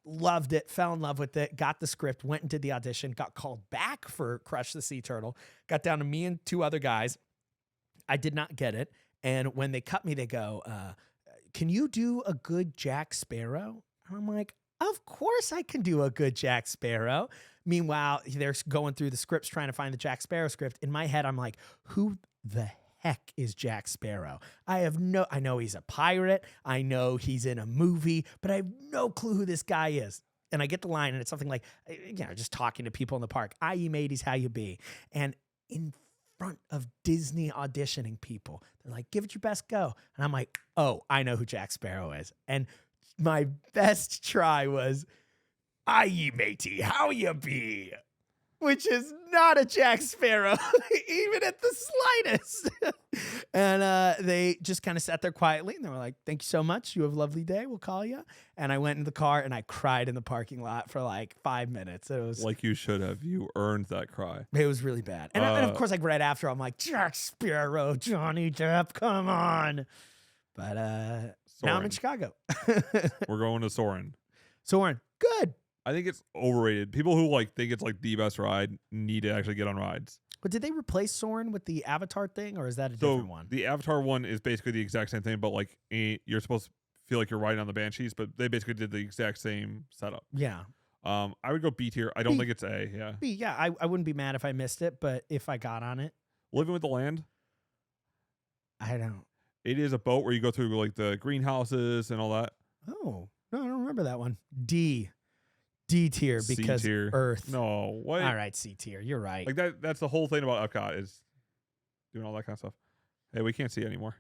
Loved it, fell in love with it, got the script, went and did the audition, got called back for Crush the Sea Turtle, got down to me and 2 other guys. I did not get it. And when they cut me, they go, can you do a good Jack Sparrow? And I'm like, of course I can do a good Jack Sparrow. Meanwhile, they're going through the scripts trying to find the Jack Sparrow script. In my head, I'm like, who the heck is Jack Sparrow? I know he's a pirate. I know he's in a movie, but I have no clue who this guy is. And I get the line and it's something like, just talking to people in the park. "You mateys, how you be?" And in front of Disney auditioning people, they're like, "Give it your best go." And I'm like, oh, I know who Jack Sparrow is. And my best try was, "Ye matey, how you be?" Which is not a Jack Sparrow, even at the slightest. And they just kind of sat there quietly, and they were like, "Thank you so much. You have a lovely day. We'll call you." And I went in the car, and I cried in the parking lot for like 5 minutes. It was Like you should have. You earned that cry. It was really bad. And of course, like right after, I'm like, "Jack Sparrow, Johnny Depp, come on." But now I'm in Chicago. We're going to Soarin'. Soarin', good. I think it's overrated. People who think it's like the best ride need to actually get on rides. But did they replace Soarin' with the Avatar thing, or is that a different one? The Avatar one is basically the exact same thing, but you're supposed to feel like you're riding on the Banshees, but they basically did the exact same setup. Yeah. I would go B tier. I don't B. think it's A. Yeah. B, yeah, I wouldn't be mad if I missed it, but if I got on it, Living with the Land. I don't. It is a boat where you go through like the greenhouses and all that. Oh, no, I don't remember that one. D tier because C-tier. Earth. No, what? All right, C tier. You're right. Like that's the whole thing about Epcot is doing all that kind of stuff. Hey, we can't see anymore.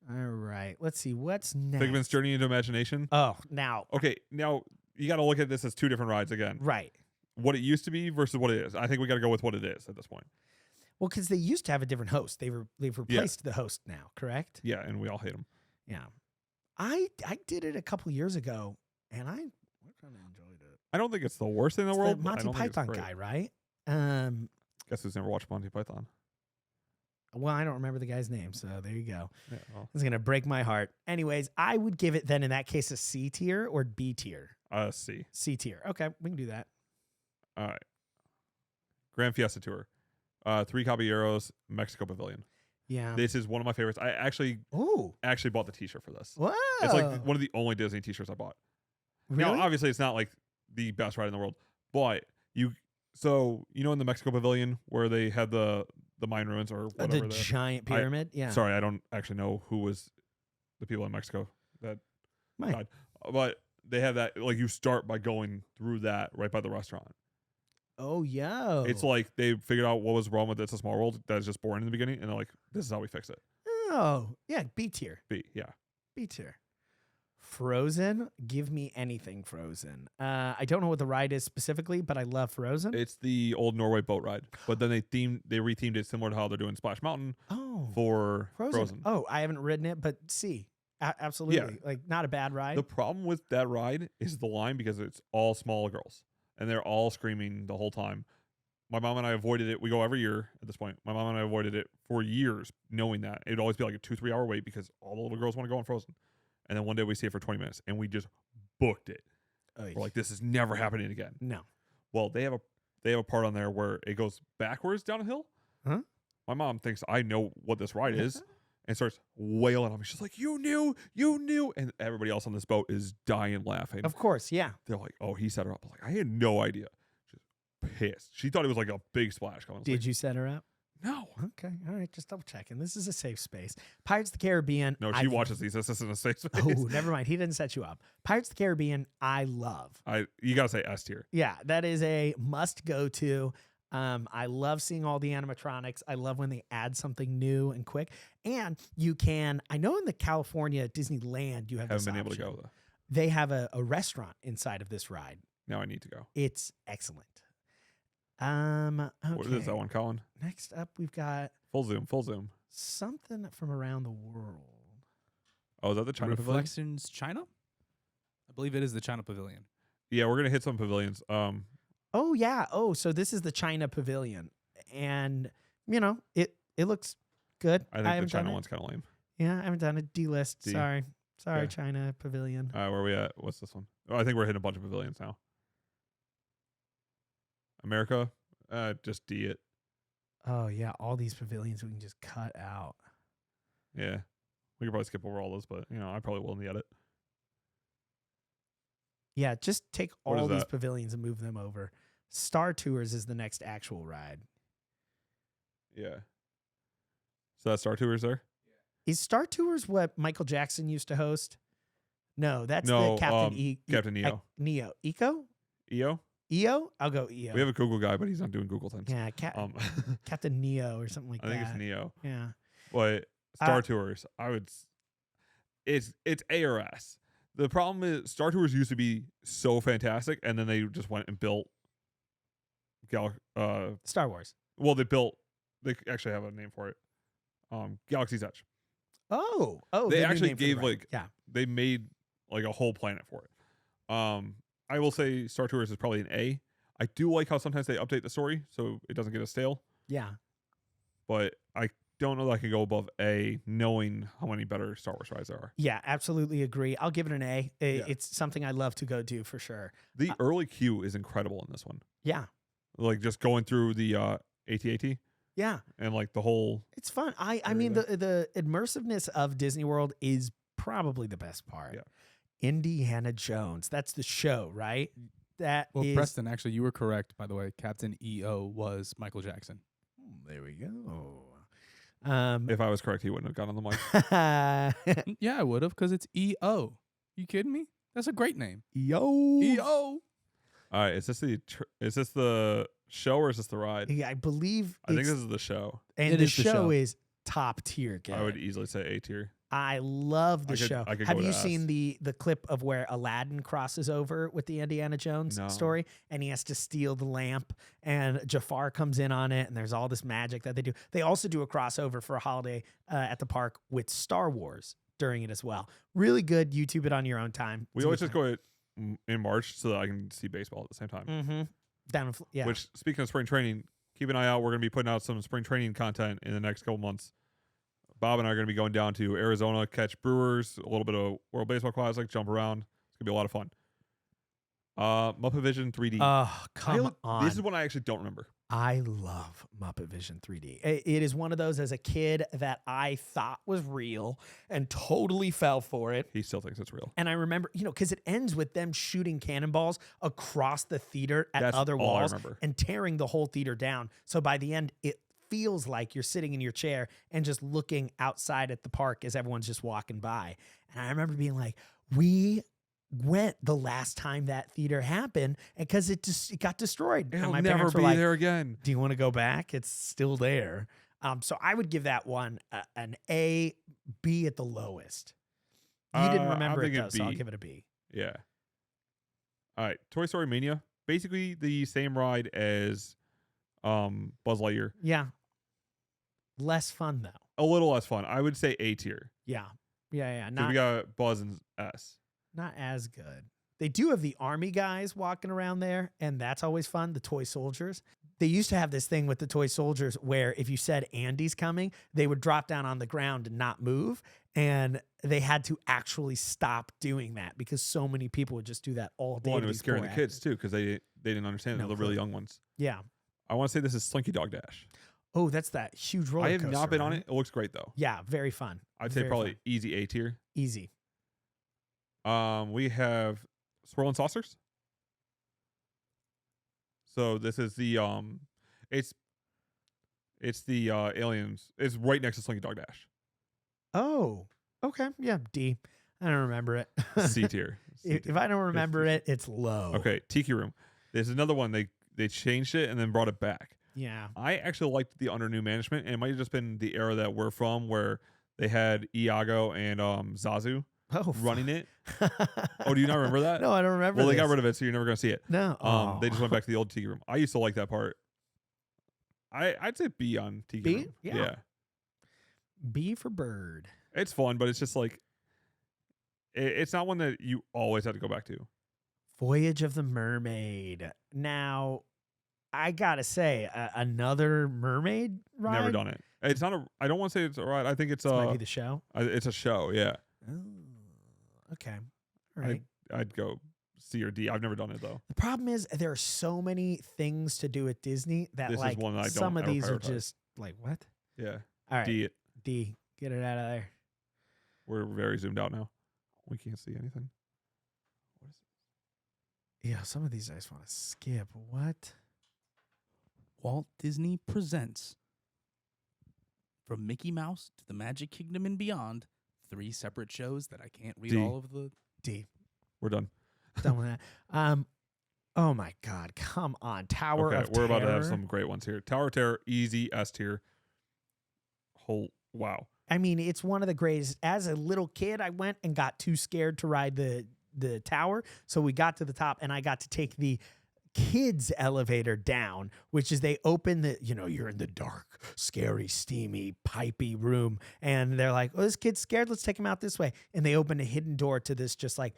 All right. Let's see. What's next? Figment's Journey into Imagination. Oh, now. Okay, now you got to look at this as 2 different rides again. Right. What it used to be versus what it is. I think we got to go with what it is at this point. Well, because they used to have a different host. They've replaced the host now, correct? Yeah, and we all hate them. Yeah. I did it a couple years ago, and I kind of enjoyed it. I don't think it's the worst thing in the world. The but I Monty don't think it's Python great. guy, right? Guess who's never watched Monty Python? Well, I don't remember the guy's name, so there you go. Yeah, well, It's going to break my heart. Anyways, I would give it then in that case a C tier or B tier? C. C tier. Okay, we can do that. All right. Grand Fiesta Tour. 3 Caballeros, Mexico Pavilion. Yeah. This is one of my favorites. I actually bought the t-shirt for this. Whoa. It's like one of the only Disney t-shirts I bought. Really? Now, obviously, it's not like the best ride in the world, but in the Mexico Pavilion where they had the Mayan ruins or whatever. The giant pyramid? Yeah. Sorry, I don't actually know who was the people in Mexico that died. But they have that, like you start by going through that right by the restaurant. Oh, yeah. It's like they figured out what was wrong with It's a Small World that is just boring in the beginning, and they're like, this is how we fix it. Oh, yeah, B tier. B, yeah. B tier. Frozen, give me anything Frozen. I don't know what the ride is specifically, but I love Frozen. It's the old Norway boat ride, but then they rethemed it similar to how they're doing Splash Mountain for Frozen. Oh, I haven't ridden it, but absolutely. Yeah. Like, not a bad ride. The problem with that ride is the line because it's all small girls, and they're all screaming the whole time. My mom and I avoided it. We go every year at this point. My mom and I avoided it for years, knowing that it'd always be like a 2-3 hour wait because all the little girls want to go on Frozen. And then one day we see it for 20 minutes, and we just booked it. We're like, this is never happening again. No. Well, they have a part on there where it goes backwards down a hill. Huh? My mom thinks I know what this ride is and starts wailing on me. She's like, you knew. And everybody else on this boat is dying laughing. Of course, yeah. They're like, oh, he set her up. I'm like, I had no idea. She's pissed. She thought it was like a big splash coming. Did you set her up? No. Okay. All right. Just double checking. This is a safe space. Pirates of the Caribbean. No, she watches these. This isn't a safe space. Oh, never mind. He didn't set you up. Pirates of the Caribbean, I love. You gotta say S tier. Yeah, that is a must go to. I love seeing all the animatronics. I love when they add something new and quick. And you can, I know in the California Disneyland, you have Haven't this been able to option. go though. They have a restaurant inside of this ride. Now I need to go. It's excellent. What is Okay. that one, Colin? Next up, we've got Full zoom. Full zoom. something from around the world. Oh, is that the China Pavilion? Reflections China? I believe it is the China Pavilion. Yeah, we're gonna hit some pavilions. Oh yeah. Oh, so this is the China Pavilion, and it looks good. I think haven't the China done it. one's kind of lame. Yeah, I haven't done a D list. D. Sorry, Okay. China Pavilion. Where are we at? What's this one? Oh, I think we're hitting a bunch of pavilions now. America, just D it. Oh yeah, all these pavilions we can just cut out. Yeah, we could probably skip over all those, but I probably will in the edit. Yeah, just take What all is these that? pavilions and move them over. Star Tours is the next actual ride. Yeah. So that Star Tours there? Is Star Tours what Michael Jackson used to host? No, that's No, the Captain Captain Neo. Neo. Eco? EO? EO? I'll go EO. We have a Google guy, but he's not doing Google things. yeah, Captain Neo or something like I that. think it's Neo. Yeah. But Star Tours, it's A or S. The problem is Star Tours used to be so fantastic, and then they just went and built Star Wars. well, they actually have a name for it. Galaxy's Edge. Oh, They the new actually name for the gave ride. Yeah. they made like a whole planet for it. I will say Star Tours is probably an A. I do like how sometimes they update the story so it doesn't get as stale, Yeah. but I don't know that I can go above A knowing how many better Star Wars rides there are. Yeah, absolutely agree. I'll give it an A. Yeah. It's something I love to go do for sure. The early queue is incredible in this one. Yeah. Like just going through the AT-AT Yeah. and like the whole It's fun. I mean the immersiveness of Disney World is probably the best part. Yeah. Indiana Jones. That's the show, right? That Well, is Preston, actually, you were correct, by the way. Captain EO was Michael Jackson. There we go. if I was correct, he wouldn't have gotten on the mic. Yeah, I would have, because it's EO. You kidding me? That's a great name. Yo. EO. All right, is this the show or is this the ride? Yeah, I believe I think it's- this is the show. and It the is the show show. is top tier good. I would easily say A tier. I love the show. I could Have go to you S. seen the clip of where Aladdin crosses over with the Indiana Jones No. story and he has to steal the lamp and Jafar comes in on it and there's all this magic that they do. They also do a crossover for a holiday at the park with Star Wars during it as well. Really good. YouTube it on your own time. We always just go in March so that I can see baseball at the same time. Mm-hmm. Down in yeah. Which, speaking of spring training, keep an eye out. We're going to be putting out some spring training content in the next couple months. Bob and I are going to be going down to Arizona, catch Brewers, a little bit of World Baseball Classic, jump around. It's going to be a lot of fun. Muppet Vision 3D. Oh, come on. This is one I actually don't remember. I love Muppet Vision 3D. It is one of those as a kid that I thought was real and totally fell for it. He still thinks it's real. And I remember, because it ends with them shooting cannonballs across the theater at That's other all I walls remember. and tearing the whole theater down. So by the end, it feels like you're sitting in your chair and just looking outside at the park as everyone's just walking by. And I remember being like, we went the last time that theater happened and because it got destroyed. It'll and my never parents were be like, there again. do you want to go back? It's still there. So I would give that one an A, B at the lowest. You didn't I'm remember it thinking though, so I'll B. give it a B. Yeah. All right. Toy Story Mania. Basically the same ride as Buzz Lightyear. Yeah. Less fun though. A little less fun. I would say A tier. Yeah. Yeah. 'Cause Not we got Buzz and S. not as good. They do have the army guys walking around there, and that's always fun. The toy soldiers. They used to have this thing with the toy soldiers where if you said Andy's coming, they would drop down on the ground and not move. And they had to actually stop doing that because so many people would just do that all day. Well, and to it was these scaring poor the kids actors. too because they didn't understand No the really clue. young ones. Yeah. I want to say this is Slinky Dog Dash. Oh, that's that huge roller I have coaster, not been on right? it. It looks great though. Yeah, very fun. I'd say Very probably fun. easy A tier. Easy. We have Swirling Saucers. So this is the it's It's the Aliens. It's right next to Slinky Dog Dash. Oh, okay. Yeah, D. I don't remember it. C tier. If I don't remember it, it's low. Okay, Tiki Room. There's another one. They changed it and then brought it back. Yeah. I actually liked the under new management, and it might have just been the era that we're from, where they had Iago and Zazu running it. Oh, do you not remember that? No, I don't remember. Well, they this. got rid of it, so you're never gonna see it. No. They just went back to the old Tiki Room. I used to like that part. I'd say B on Tiki B? Room. Yeah. B for bird. It's fun, but it's just like it's not one that you always have to go back to. Voyage of the Mermaid. Now, I gotta say, another mermaid ride. Never done it. It's not a. I don't want to say it's a ride. I think it's This might be the show. It's a show. Yeah. Oh, okay. All right. I'd go C or D. I've never done it though. The problem is there are so many things to do at Disney that This is like one that I don't some of ever these are prioritize. just like what? Yeah. All right. D it. D. Get it out of there. We're very zoomed out now. We can't see anything. What is it? Yeah, some of these I just want to skip. What? Walt Disney presents From Mickey Mouse to the Magic Kingdom and Beyond, 3 separate shows that I can't read D. all of the. D. We're done. Done with that. Oh my God! Come on, Tower Okay, of we're about to have Terror. some great ones here. Tower of Terror, easy S tier. Wow. I mean, it's one of the greatest. As a little kid, I went and got too scared to ride the tower, so we got to the top, and I got to take the kids elevator down, which is they open the, you're in the dark, scary, steamy, pipey room, and they're like, oh, this kid's scared, let's take him out this way, and they open a hidden door to this just like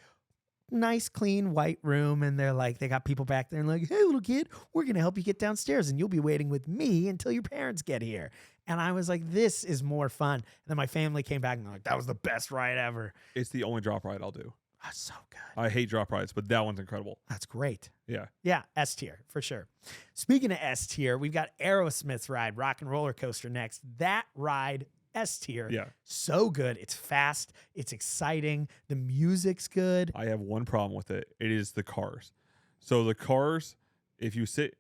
nice clean white room, and they're like, they got people back there and like, hey little kid, we're gonna help you get downstairs and you'll be waiting with me until your parents get here. And I was like, this is more fun. And then my family came back and they're like, that was the best ride ever. It's the only drop ride I'll do. That's so good. I hate drop rides, but that one's incredible. That's great. Yeah. Yeah, S tier for sure. Speaking of S tier, we've got Aerosmith's ride, Rock and Roller Coaster next. That ride, S tier. Yeah. So good. It's fast. It's exciting. The music's good. I have one problem with it. It is the cars. So the cars, if you sit,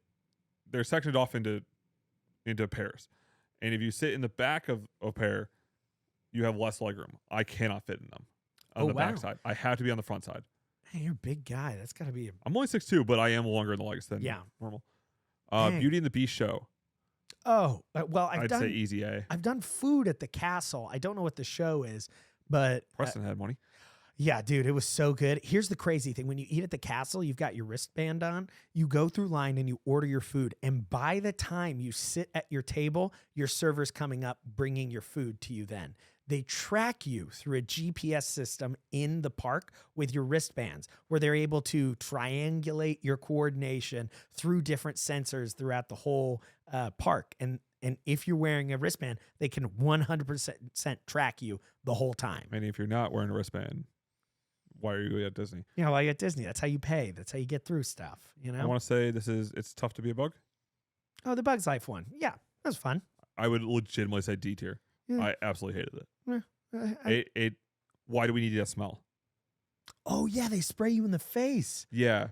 they're sectioned off into pairs. And if you sit in the back of a pair, you have less legroom. I cannot fit in them on the back side. I have to be on the front side. Hey, you're a big guy. That's got to be I'm only 6'2", but I am longer in the legs than normal. Beauty and the Beast show. Oh, well, I'd say easy A. I've done food at the castle. I don't know what the show is, but Preston had money. yeah, dude, it was so good. Here's the crazy thing. When you eat at the castle, you've got your wristband on, you go through line and you order your food. And by the time you sit at your table, your server's coming up, bringing your food to you then. They track you through a GPS system in the park with your wristbands, where they're able to triangulate your coordination through different sensors throughout the whole park. And if you're wearing a wristband, they can 100% track you the whole time. And if you're not wearing a wristband, why are you at Disney? While you're at Disney, that's how you pay. That's how you get through stuff, I want to say it's tough to be a bug. Oh, the Bug's Life one. Yeah, that was fun. I would legitimately say D tier. Yeah. I absolutely hated it. Yeah. Why do we need that smell? Oh, yeah, they spray you in the face. Yeah.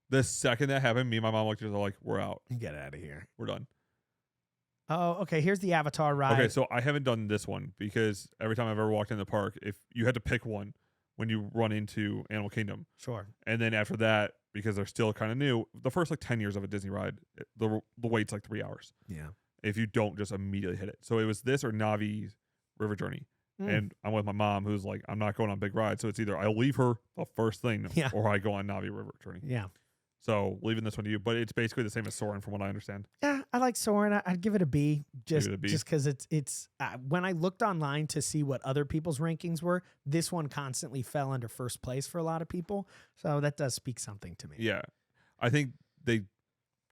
The second that happened, me and my mom looked at each other like, we're out. Get out of here. We're done. Oh, okay, here's the Avatar ride. Okay, so I haven't done this one because every time I've ever walked in the park, if you had to pick one when you run into Animal Kingdom. Sure. And then after that, because they're still kind of new, the first 10 years of a Disney ride, the wait's 3 hours. Yeah. If you don't just immediately hit it. So it was this or Navi's River Journey. And I'm with my mom who's like, I'm not going on big rides. So it's either I leave her the first thing or I go on Navi River Journey. Yeah. So leaving this one to you, but it's basically the same as Soarin' from what I understand. Yeah, I like Soarin'. I'd give it a B, just it a B. because it's when I looked online to see what other people's rankings were, this one constantly fell under first place for a lot of people. So that does speak something to me. Yeah. I think they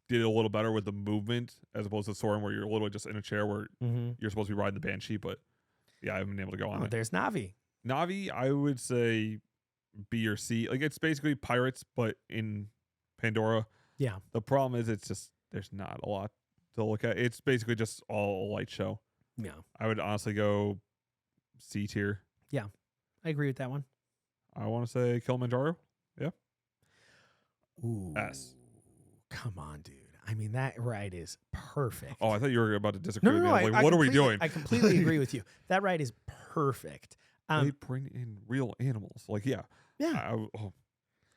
did it a little better with the movement as opposed to Soarin' where you're literally just in a chair where you're supposed to be riding the Banshee, but yeah, I haven't been able to go on it. There's Navi. Navi, I would say B or C. It's basically Pirates, but in Pandora. Yeah. The problem is it's just there's not a lot to look at. It's basically just all a light show. Yeah. I would honestly go C tier. Yeah. I agree with that one. I want to say Kilimanjaro. Yeah. Ooh. S. Come on, dude. I mean, that ride is perfect. Oh, I thought you were about to disagree no, with no, me. I no. was like, what are we doing? I completely agree with you. That ride is perfect. They bring in real animals. Like, yeah. Yeah.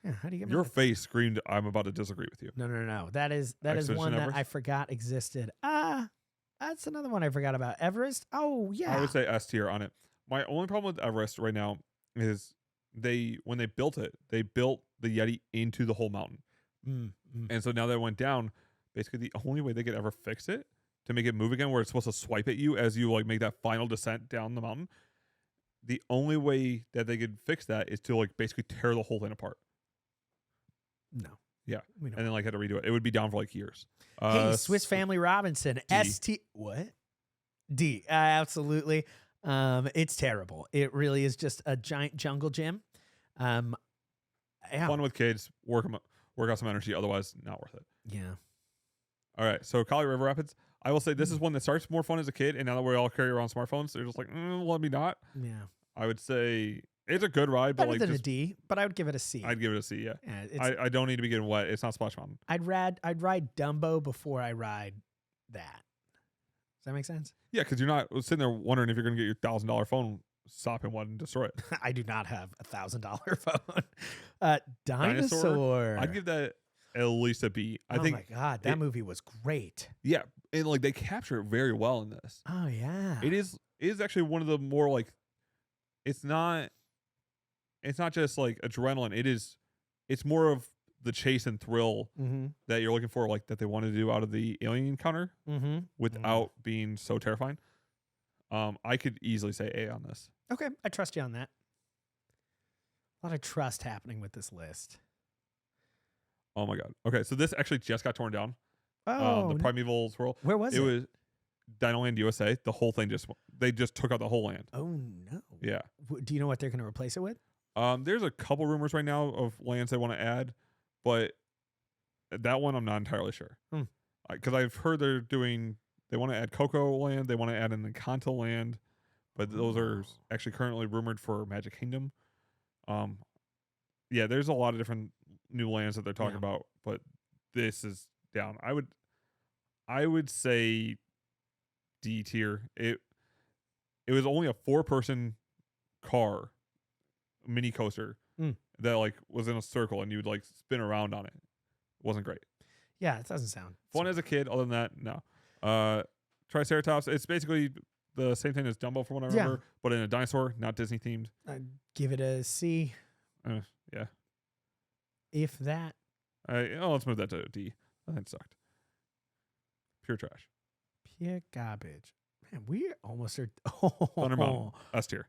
Yeah. How do you get Your mad? face screamed, I'm about to disagree with you. No. That is Expedition one that Everest? I forgot existed. That's another one I forgot about. Everest. Oh yeah. I would say S tier on it. My only problem with Everest right now is when they built it, they built the Yeti into the whole mountain. And so now that it went down, basically the only way they could ever fix it to make it move again, where it's supposed to swipe at you as you like make that final descent down the mountain, the only way that they could fix that is to like basically tear the whole thing apart. No. Yeah. We don't. And then like had to redo it. It would be down for like years. Hey, Swiss Family Robinson. ST. What? D. Absolutely. It's terrible. It really is just a giant jungle gym. Yeah. Fun with kids. Work out some energy. Otherwise, not worth it. Yeah. All right. So Kali River Rapids. I will say this is one that starts more fun as a kid, and now that we all carry around smartphones, they're just like, let me not. Yeah. I would say it's a good ride, but Better like than a D, but I would give it a C. I'd give it a C. Yeah. Yeah, I don't need to be getting wet. It's not Splash Mountain. I'd ride Dumbo before I ride that. Does that make sense? Yeah, because you're not sitting there wondering if you're going to get your $1,000 phone sopping wet and destroy it. I do not have $1,000 phone. Dinosaur. I'd give that at least a B. I think. Oh my god, that movie was great. Yeah, and like they capture it very well in this. Oh yeah. It is actually one of the more like. It's not just like adrenaline. It's more of the chase and thrill that you're looking for, like that they want to do out of the alien encounter without being so terrifying. I could easily say A on this. Okay, I trust you on that. A lot of trust happening with this list. Oh my god. Okay, so this actually just got torn down. Oh, the Primeval Swirl. Where was it? It was Dinoland USA. The whole thing they just took out the whole land. Oh no. Yeah. Do you know what they're going to replace it with? There's a couple rumors right now of lands they want to add, but that one I'm not entirely sure. Because I've heard they want to add Coco Land, they want to add an Encanto Land, but those are actually currently rumored for Magic Kingdom. Yeah, there's a lot of different new lands that they're talking about, but this is down. I would say D tier. It was only a 4-person car mini coaster that like was in a circle and you would like spin around on it. It wasn't great. Yeah, it doesn't sound Fun as a kid. Other than that, no. Triceratops. It's basically the same thing as Dumbo from what I remember, but in a dinosaur, not Disney themed. I'd give it a C. Yeah. If that. Let's move that to a D. That sucked. Pure trash. Pure garbage. Man, we almost are. Thunder Mountain. S tier.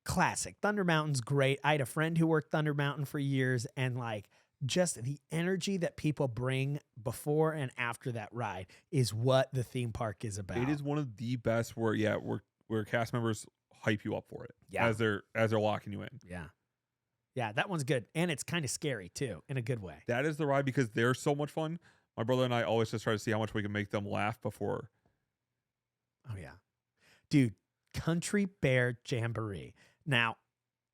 Classic. Thunder Mountain's great. I had a friend who worked Thunder Mountain for years, and like just the energy that people bring before and after that ride is what the theme park is about. It is one of the best where cast members hype you up for it. Yeah. As they're locking you in. Yeah. Yeah, that one's good. And it's kind of scary too, in a good way. That is the ride because they're so much fun. My brother and I always just try to see how much we can make them laugh before. Oh yeah. Dude, Country Bear Jamboree. Now,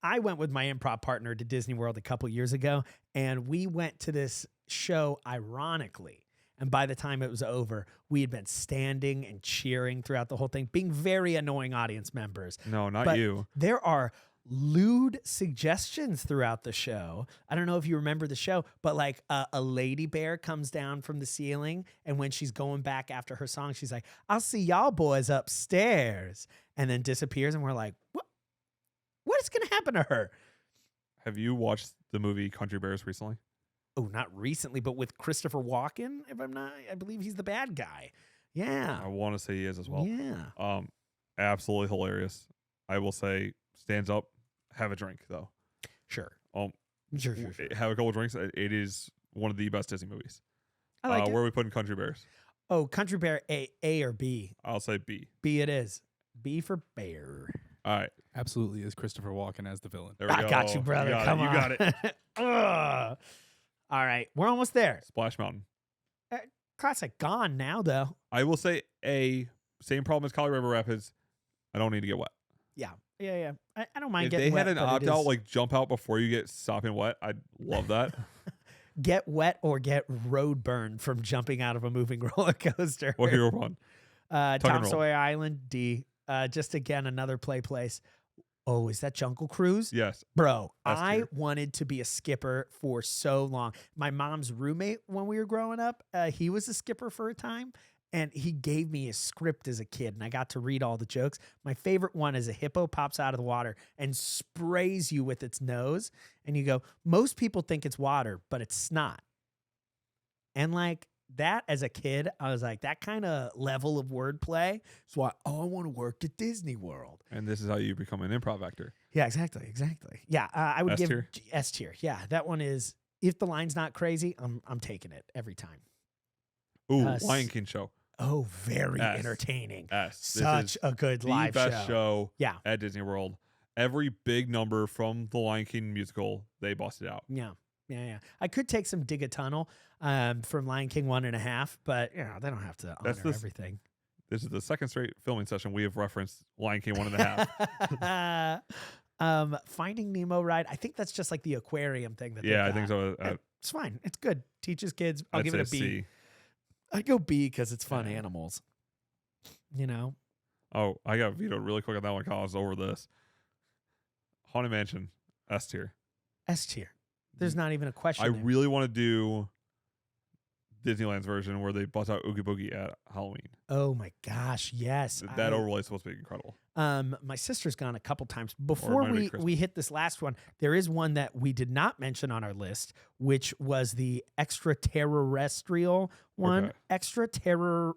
I went with my improv partner to Disney World a couple years ago, and we went to this show ironically. And by the time it was over, we had been standing and cheering throughout the whole thing, being very annoying audience members. No, not But you. There are lewd suggestions throughout the show. I don't know if you remember the show, but like a lady bear comes down from the ceiling, and when she's going back after her song, she's like, "I'll see y'all boys upstairs," and then disappears, and we're like, what is going to happen to her? Have you watched the movie Country Bears recently? Oh, not recently, but with Christopher Walken, if I'm not, I believe he's the bad guy. Yeah. I want to say he is as well. Yeah. Absolutely hilarious. I will say stands up, have a drink though. Sure. Sure. Have a couple drinks. It is one of the best Disney movies. I like it. Where are we putting Country Bears? Oh, Country Bear, A or B? I'll say B. B it is. B for bear. All right. Absolutely is Christopher Walken as the villain. There we go. I got you, brother. Come on. You got it. Ugh. All right. We're almost there. Splash Mountain. Classic gone now, though. I will say A. Same problem as Kali River Rapids. I don't need to get wet. Yeah. I don't mind if getting they wet. had an but it opt out, is- like jump out before you get sopping wet, I'd love that. Get wet or get road burned from jumping out of a moving roller coaster. What hero one? Tom and roll. Sawyer Island, D. Just again, another play place. Oh, is that Jungle Cruise? Yes. Bro, S I tier. wanted to be a skipper for so long. My mom's roommate when we were growing up, he was a skipper for a time, and he gave me a script as a kid, and I got to read all the jokes. My favorite one is a hippo pops out of the water and sprays you with its nose, and you go, most people think it's water, but it's snot. And like that as a kid, I was like, that kind of level of wordplay is why I want to work at Disney World. And this is how you become an improv actor. Yeah, exactly. Yeah, I would S give tier? S tier. Yeah, that one is, if the line's not crazy, I'm taking it every time. Ooh, S. Lion King show. Oh, very S. entertaining. S. This Such is a good the live best show Yeah. at Disney World. Every big number from the Lion King musical, they busted out. Yeah. I could take some Dig a Tunnel from Lion King 1.5, but you know, they don't have to honor That's everything. This is the second straight filming session we have referenced Lion King 1.5. Finding Nemo ride. I think that's just like the aquarium thing that Yeah, they I think got. so. It's fine. It's good. Teaches kids. I'll I'd give it a say B. C. I'd go B because it's fun Yeah. animals. You know? Oh, I got vetoed really quick on that one because I was over this. Haunted Mansion, S tier. S tier. There's not even a question. I there. really want to do Disneyland's version where they bust out Oogie Boogie at Halloween. Oh my gosh, yes. That overlay is supposed to be incredible. My sister's gone a couple times. Before might be we Christmas. hit this last one, there is one that we did not mention on our list, which was the extraterrestrial one. Okay. Extraterrestrial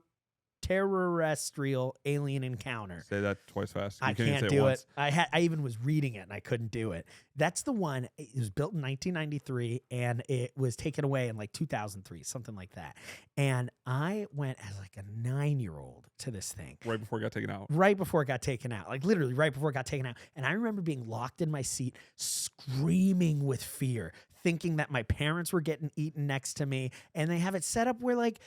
alien encounter. Say that twice fast. You I can't even can't say do once. it. I even was reading it and I couldn't do it. That's the one. It was built in 1993 and it was taken away in like 2003, something like that. And I went as like a 9-year-old to this thing. Right before it got taken out. Right before it got taken out, like literally right before it got taken out. And I remember being locked in my seat, screaming with fear, thinking that my parents were getting eaten next to me. And they have it set up where like,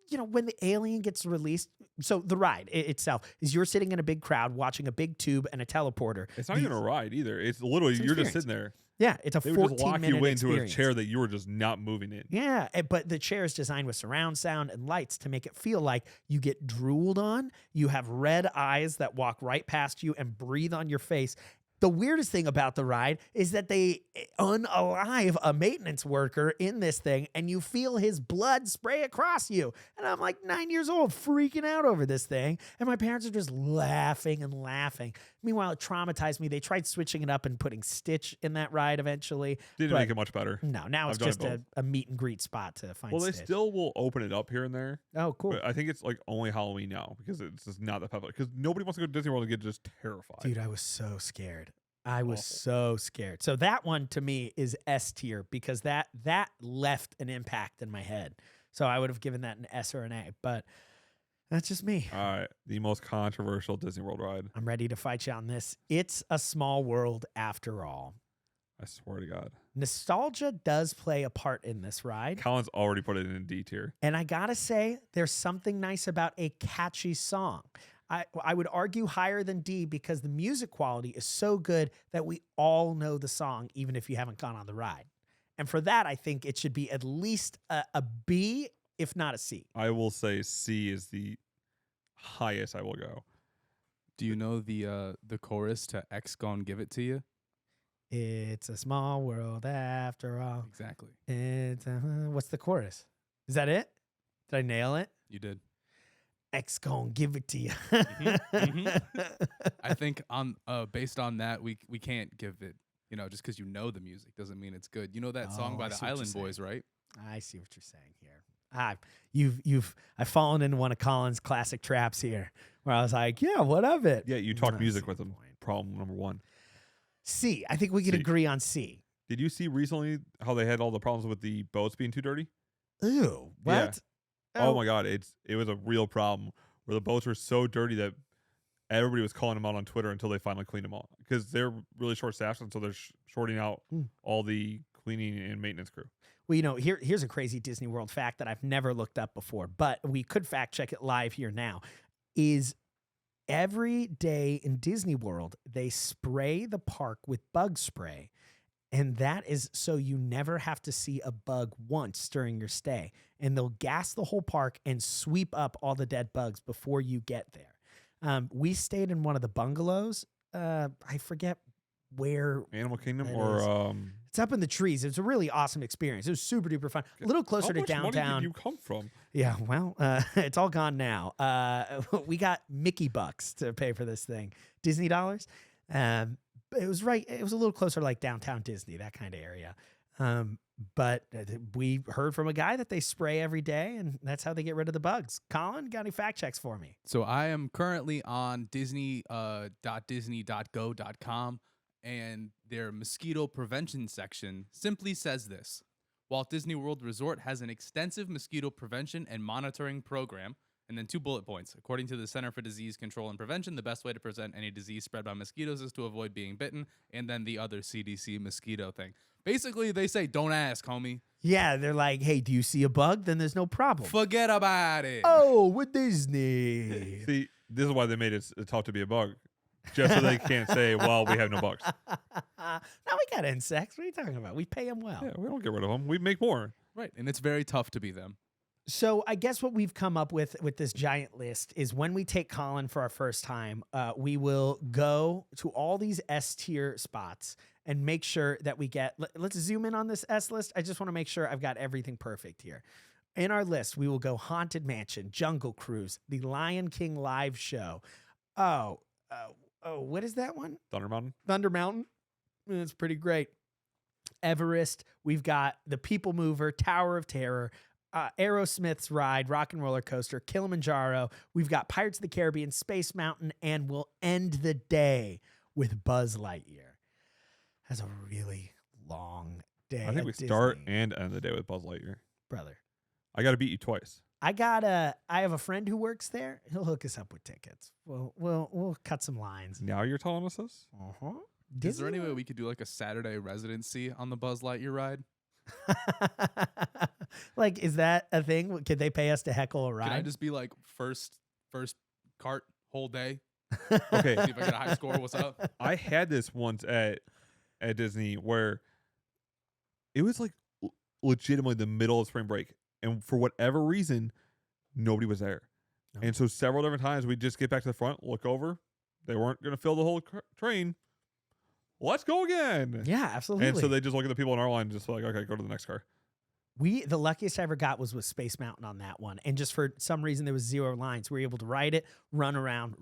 you know, when the alien gets released, so the ride itself is you're sitting in a big crowd watching a big tube and a teleporter. It's not even a ride either. It's literally, It's an you're just experience. sitting there. Yeah, it's a They would just lock 14-minute you into experience. a chair that you were just not moving in. Yeah, but the chair is designed with surround sound and lights to make it feel like you get drooled on. You have red eyes that walk right past you and breathe on your face. The weirdest thing about the ride is that they unalive a maintenance worker in this thing and you feel his blood spray across you. And I'm like 9 years old freaking out over this thing. And my parents are just laughing and laughing. Meanwhile, it traumatized me. They tried switching it up and putting Stitch in that ride eventually. Didn't but make it much better. No, now it's I've done it just a meet and greet spot to find Well, they Stitch. still will open it up here and there. Oh, cool. But I think it's like only Halloween now because it's just not that popular. Because nobody wants to go to Disney World and get just terrified. Dude, I was so scared. I was Awful. so scared. So that one to me is S tier because that left an impact in my head. So I would have given that an S or an A, but that's just me. All right. The most controversial Disney World ride. I'm ready to fight you on this. It's a small world after all. I swear to God. Nostalgia does play a part in this ride. Colin's already put it in D tier. And I gotta say, there's something nice about a catchy song. I would argue higher than D because the music quality is so good that we all know the song, even if you haven't gone on the ride. And for that, I think it should be at least a B, if not a C. I will say C is the highest I will go. Do you know the chorus to X Gon Give It To You? It's a small world after all. Exactly. It's what's the chorus? Is that it? Did I nail it? You did. X gon' give it to you. I think on based on that, we can't give it, you know, just because you know the music doesn't mean it's good. You know that song Oh, by I the see what you're Island saying. Boys, right? I see what you're saying here. I've fallen into one of Colin's classic traps here, where I was like, yeah, what of it? Yeah, you talk I music see with the them. point. Problem number one. C. I think we can C. agree on C. Did you see recently how they had all the problems with the boats being too dirty? Ew. What? Oh my God, it was a real problem where the boats were so dirty that everybody was calling them out on Twitter until they finally cleaned them all because they're really short staffed, and so they're shorting out all the cleaning and maintenance crew. Well, you know, here's a crazy Disney World fact that I've never looked up before, but we could fact check it live here now. Is every day in Disney World, they spray the park with bug spray. And that is so you never have to see a bug once during your stay. And they'll gas the whole park and sweep up all the dead bugs before you get there. We stayed in one of the bungalows. I forget where. Animal Kingdom that or is. It's up in the trees. It's a really awesome experience. It was super duper fun. A little closer to downtown. How much money did you come from? Yeah, well, it's all gone now. We got Mickey bucks to pay for this thing. Disney dollars. It was right. It was a little closer to like downtown Disney, that kind of area. But we heard from a guy that they spray every day, and that's how they get rid of the bugs. Colin, got any fact checks for me? So I am currently on disney.go.com, and their mosquito prevention section simply says this: Walt Disney World Resort has an extensive mosquito prevention and monitoring program. And then 2 bullet points. According to the Center for Disease Control and Prevention, the best way to prevent any disease spread by mosquitoes is to avoid being bitten. And then the other CDC mosquito thing. Basically, they say, don't ask, homie. Yeah, they're like, hey, do you see a bug? Then there's no problem. Forget about it. Oh, with Disney. See, this is why they made it tough to be a bug. Just so they can't say, well, we have no bugs. Now we got insects. What are you talking about? We pay them well. Yeah, we don't get rid of them. We make more. Right, and it's very tough to be them. So I guess what we've come up with this giant list is when we take Colin for our first time, we will go to all these S tier spots and make sure that we get, let's zoom in on this S list. I just want to make sure I've got everything perfect here. In our list, we will go Haunted Mansion, Jungle Cruise, the Lion King live show. What is that one? Thunder Mountain. Thunder Mountain. That's pretty great. Everest. We've got the People Mover, Tower of Terror, Aerosmith's Ride, Rock and Roller Coaster, Kilimanjaro. We've got Pirates of the Caribbean, Space Mountain, and we'll end the day with Buzz Lightyear. That's a really long day. I think we start and end the day with Buzz Lightyear. Brother. I got to beat you twice. I have a friend who works there. He'll hook us up with tickets. We'll cut some lines. Now you're telling us this? Uh-huh. Is there any way we could do like a Saturday residency on the Buzz Lightyear ride? Like, is that a thing? Could they pay us to heckle a ride? Can I just be like first cart whole day? Okay. See if I get a high score. What's up? I had this once at Disney where it was like legitimately the middle of spring break. And for whatever reason, nobody was there. No. And so several different times we'd just get back to the front, look over. They weren't going to fill the whole train. Let's go again. Yeah, absolutely. And so they just look at the people in our line and just like, okay, go to the next car. The luckiest I ever got was with Space Mountain on that one. And just for some reason, there was 0 lines. We were able to ride it, run around,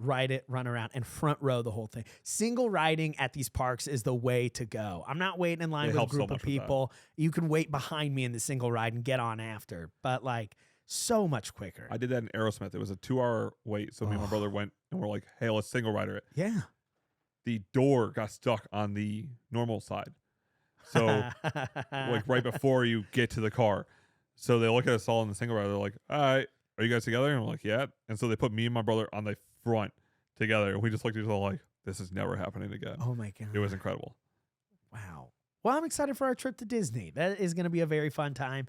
and front row the whole thing. Single riding at these parks is the way to go. I'm not waiting in line with a group of people. You can wait behind me in the single ride and get on after. But like, so much quicker. I did that in Aerosmith. It was a 2-hour wait. So me and my brother went and we're like, hey, let's single rider it. Yeah. The door got stuck on the normal side. So like right before you get to the car. So they look at us all in the single rider. They're like, all right, are you guys together? And I'm like, yeah. And so they put me and my brother on the front together. And we just looked at each other like, this is never happening again. Oh my God. It was incredible. Wow. Well, I'm excited for our trip to Disney. That is going to be a very fun time.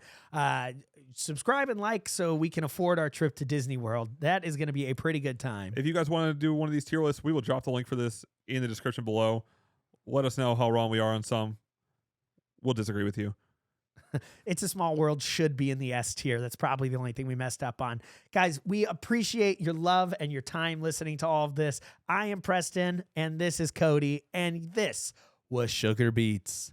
Subscribe and like so we can afford our trip to Disney World. That is going to be a pretty good time. If you guys want to do one of these tier lists, we will drop the link for this in the description below. Let us know how wrong we are on some. We'll disagree with you. It's a Small World should be in the S tier. That's probably the only thing we messed up on. Guys, we appreciate your love and your time listening to all of this. I am Preston, and this is Cody, and this was Sugar Beats.